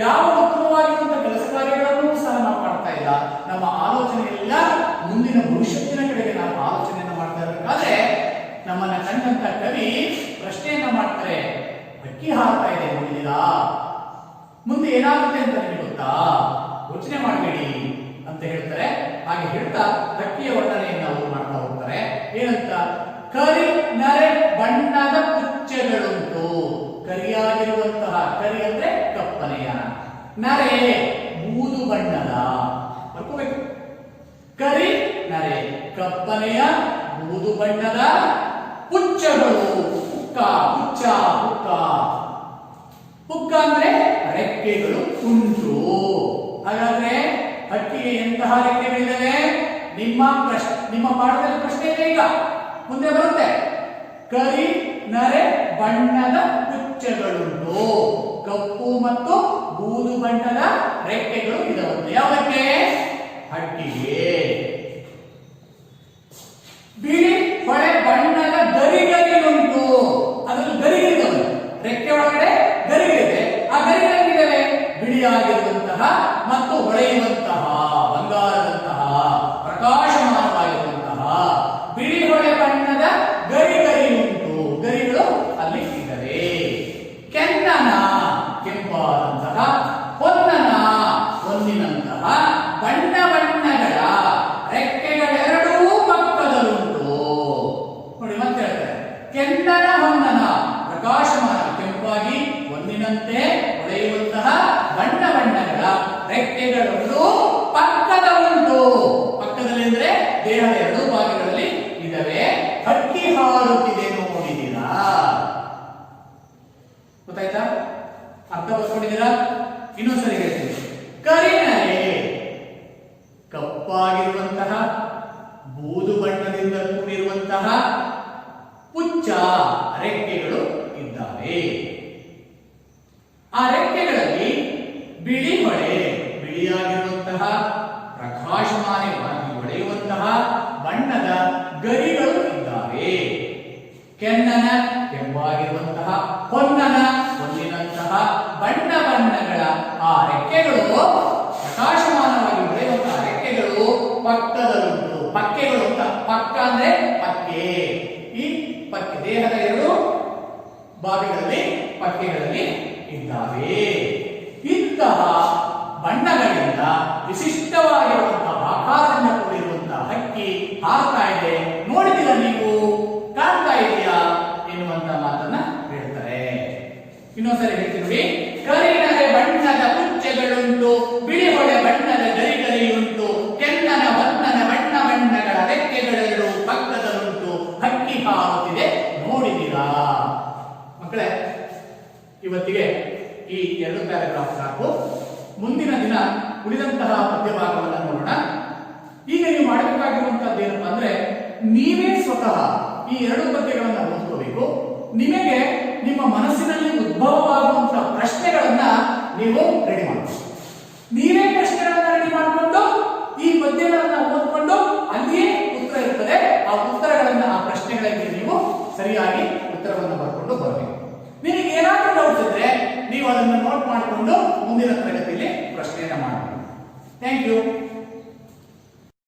ಯಾವ ಉತ್ತಮವಾಗಿರುವಂತಹ ಕೆಲಸ ಕಾರ್ಯಗಳನ್ನು ಸಹ ನಾವು ಮಾಡ್ತಾ ಇಲ್ಲ. ನಮ್ಮ ಆಲೋಚನೆ ಎಲ್ಲ ಮುಂದಿನ ಭವಿಷ್ಯತ್ತಿನ ಕಡೆಗೆ ನಾವು ಆಲೋಚನೆಯನ್ನ ಮಾಡ್ತಾ ಇರಬೇಕಾದ್ರೆ ನಮ್ಮನ್ನ ಕಂಡಂತ ಕವಿ ಪ್ರಶ್ನೆಯನ್ನ ಮಾಡ್ತಾರೆ. ಹಕ್ಕಿ ಹಾರ್ತಾ ಇದೆ ನೋಡಿದ್ದೀರಾ? ಮುಂದೆ ಏನಾಗುತ್ತೆ ಅಂತ ನಿಮಗೆ ಗೊತ್ತಾ? ಯೋಚನೆ ಮಾಡಬೇಡಿ ಅಂತ ಹೇಳ್ತಾರೆ. ಹಾಗೆ ಹೇಳ್ತಾ ಹಕ್ಕಿಯ ವರ್ಣನೆಯನ್ನು ಅವರು ಮಾಡ್ತಾ ಹೋಗ್ತಾರೆ. ಏನಂತ? ಕರಿ ನರೆ ಬಣ್ಣದ ಪುಚ್ಚಗಳುಂಟು. ಕರಿಯಾಗಿರುವಂತಹ, ಕರಿ ಅಂದ್ರೆ ಕಪ್ಪನೆಯ, ನರೆ ಬೂದು ಬಣ್ಣದ, ಬರ್ಕೋಬೇಕು. ಕರಿ ನರೆ ಕಪ್ಪನೆಯ ಬೂದು ಬಣ್ಣದ ಪುಚ್ಚಗಳು, ಪುಕ್ಕ ಪುಚ್ಚ ಪುಕ್ಕ, ಪುಕ್ಕ ಅಂದ್ರೆ ರೆಕ್ಕೆಗಳು ಉಂಟು. ಹಾಗಾದ್ರೆ ಹಕ್ಕಿಗೆ ಎಂತಹ ರೆಕ್ಕೆಗಳಿದ್ದಾವೆ? ನಿಮ್ಮ ಪಾಠದಲ್ಲಿ ಪ್ರಶ್ನೆ ಇದೆ, ಈಗ ಮುಂದೆ ಬರುತ್ತೆ. ಕರಿ ನರೆ ಬಣ್ಣದ ಪುಚ್ಚಗಳುಂಟು, ಕಪ್ಪು ಮತ್ತು ಬೂದು ಬಣ್ಣದ ರೆಕ್ಕೆಗಳು ಇದಾವಂತೆ. ಯಾವುದಕ್ಕೆ? ಹಕ್ಕಿಗೆ. ಬಿಳಿ ಹೊಳೆ ಬಣ್ಣದ ಗರಿಗರಿಯುಂಟು, ಅದರಲ್ಲಿ ಗರಿಗಳಿದಾವೆ, ರೆಕ್ಕೆ ಒಳಗಡೆ ಗರಿಗಳಿದೆ. ಆ ಗರಿಗಳಿದ್ದಾವೆ ಬಿಳಿಯಾಗಿರುವಂತಹ ಮತ್ತು ಹೊಳೆಯುವಂತಹ, ಬಂಗಾರದಂತಹ ಪ್ರಕಾಶಮಾನವಾಗಿರುವಂತಹ ಬಿಳಿ ಹೊಳೆ ಬಣ್ಣದ ಗರಿಗರಿಯುಂಟು. ಗರಿಗಳು ಅಲ್ಲಿ ಇದ್ದಾವೆ. ಕೆನ್ನನ ಕೆಂಪಾದಂತಹ, ಹೊನ್ನನ ಹೊನ್ನಿನಂತಹ ಬಣ್ಣ ಬಣ್ಣಗಳ ರೆಕ್ಕೆಗಳೆರಡೂ ಪಕ್ಕದಲ್ಲುಂಟು. ನೋಡಿ ಮತ್ತೆ ಹೇಳ್ತಾರೆ. ಕೆನ್ನನ ಹೊನ್ನನ ಪ್ರಕಾಶಮಾನ, ಕೆಂಪಾಗಿ ಹೊನ್ನಿನಂತೆ ಹೊಳೆಯುವಂತಹ ಬಣ್ಣ ಬಣ್ಣಗಳ ರೆಕ್ಕೆಗಳೆರಡೂ ಪಕ್ಕದಲ್ಲುಂಟು. ಪಕ್ಕದಲ್ಲಿ ಅಂದ್ರೆ ದೇಹದ ಎರಡೂ ಭಾಗಗಳಲ್ಲಿ ಇದಾವೆ. ಹಕ್ಕಿ ಹಾರುತ್ತಿದೆ ನೋಡಿದ್ದೀರಾ? ಗೊತ್ತಾಯ್ತಾ? ಅರ್ಥ ಬರ್ಕೊಂಡಿದ್ದೀರಾ? ಇನ್ನೊಂದ್ಸರಿ ಹೇಳ್ತೀನಿ. ಕರಿನರೆ ಕಪ್ಪಾಗಿರುವಂತಹ, ಬೂದು ಬಣ್ಣದಿಂದ ಕೂಡಿರುವಂತಹ ಪುಚ್ಚ ರೆಕ್ಕೆಗಳು ಇದ್ದಾವೆ. ಆ ರೆಕ್ಕೆಗಳಲ್ಲಿ ಬಿಳಿ ಹೊಳೆ, ಬಿಳಿಯಾಗಿರುವಂತಹ ಪ್ರಕಾಶಮಾನವಾಗಿ ಹೊಳೆಯುವಂತಹ ಬಣ್ಣದ ಗರಿಗಳು ಇದ್ದಾವೆ. ಕೆನ್ನನ ಕೆಂಪಾಗಿರುವಂತಹ, ಹೊನ್ನನ ಹೊನ್ನಿನಂತಹ ಬಣ್ಣ ಬಣ್ಣಗಳ ಆ ರೆಕ್ಕೆಗಳು, ಪ್ರಕಾಶಮಾನವಾಗಿ ಹೊಳೆಯುವಂತಹ ರೆಕ್ಕೆಗಳು ಪಕ್ಕದಲ್ಲುಂಟು. ಪಕ್ಕೆಗಳು ಅಂತ, ಪಕ್ಕ ಅಂದ್ರೆ ಪಕ್ಕೆ, ಈ ಪಕ್ಕೆ ದೇಹದ ಎರಡು ಭಾಗಗಳಲ್ಲಿ ಪಕ್ಕೆಗಳಲ್ಲಿ ಇದ್ದಾವೆ. ಇಂತಹ ಬಣ್ಣಗಳಿಂದ ವಿಶಿಷ್ಟವಾಗಿರುವಂತಹ ಆಕಾರದಿಂದ ಕೂಡಿರುವಂತಹ ಹಕ್ಕಿ ಹಾರ್ತಾ ಇದೆ. ನೋಡಿದಿರ ನೀವು? ಕಾಣ್ತಾ ಇದೆಯಾ ಎನ್ನುವಂತ ಮಾತನ್ನ ಹೇಳ್ತಾರೆ. ಇನ್ನೊಂದ್ಸರಿ ಹೇಳ್ತೀನಿ ನೋಡಿ. ಕರಿನಗೆ ಬಣ್ಣದ ಕುಚ್ಚೆಗಳುಂಟು, ಬಿಳಿ ಹೊಳೆ ಬಣ್ಣದ ಗರಿಗರಿಯುಂಟು, ಕೆನ್ನನ ಹೊನ್ನನ ಬಣ್ಣ ಬಣ್ಣಗಳ ರೆಕ್ಕೆಗಳೆರಡು ಪಕ್ಕದಲ್ಲುಂಟು, ಹಕ್ಕಿ ಹಾರುತ್ತಿದೆ ನೋಡಿದಿರಾ. ಮಕ್ಕಳೇ, ಇವತ್ತಿಗೆ ಈ 2 ಪ್ಯಾರಾಗ್ರಾಫ್ ಸಾಕು. ಮುಂದಿನ ದಿನ ಉಳಿದಂತಹ ಪದ್ಯಭಾಗವನ್ನು ನೋಡೋಣ. ಈಗ ನೀವು ಮಾಡಬೇಕಾಗಿರುವಂತದ್ದು ಏನಪ್ಪಾ ಅಂದ್ರೆ, ನೀವೇ ಸ್ವತಃ ಈ 2 ಪದ್ಯಗಳನ್ನ ಓದ್ಕೋಬೇಕು. ನಿಮಗೆ ನಿಮ್ಮ ಮನಸ್ಸಿನಲ್ಲಿ ಉದ್ಭವವಾಗುವಂತಹ ಪ್ರಶ್ನೆಗಳನ್ನ ನೀವು ರೆಡಿ ಮಾಡಬೇಕು. ನೀವೇ ಪ್ರಶ್ನೆಗಳನ್ನ ರೆಡಿ ಮಾಡಿಕೊಂಡು ಈ ಪದ್ಯಗಳನ್ನ ಓದ್ಕೊಂಡು ಅಲ್ಲಿಯೇ ಉತ್ತರ ಇರ್ತದೆ. ಆ ಉತ್ತರಗಳನ್ನ, ಆ ಪ್ರಶ್ನೆಗಳಿಗೆ ನೀವು ಸರಿಯಾಗಿ ಉತ್ತರವನ್ನು ಬರ್ಕೊಂಡು ಬರಬೇಕು. ನಿಮಗೆ ಏನಾದರೂ ಡೌಟ್ಸ್ ಇದ್ರೆ ನೀವು ಅದನ್ನು ನೋಟ್ ಮಾಡಿಕೊಂಡು ಮುಂದಿನ ತರಗತಿಯಲ್ಲಿ ಪ್ರಶ್ನೆಯನ್ನ ಮಾಡಬೇಕು. Thank you.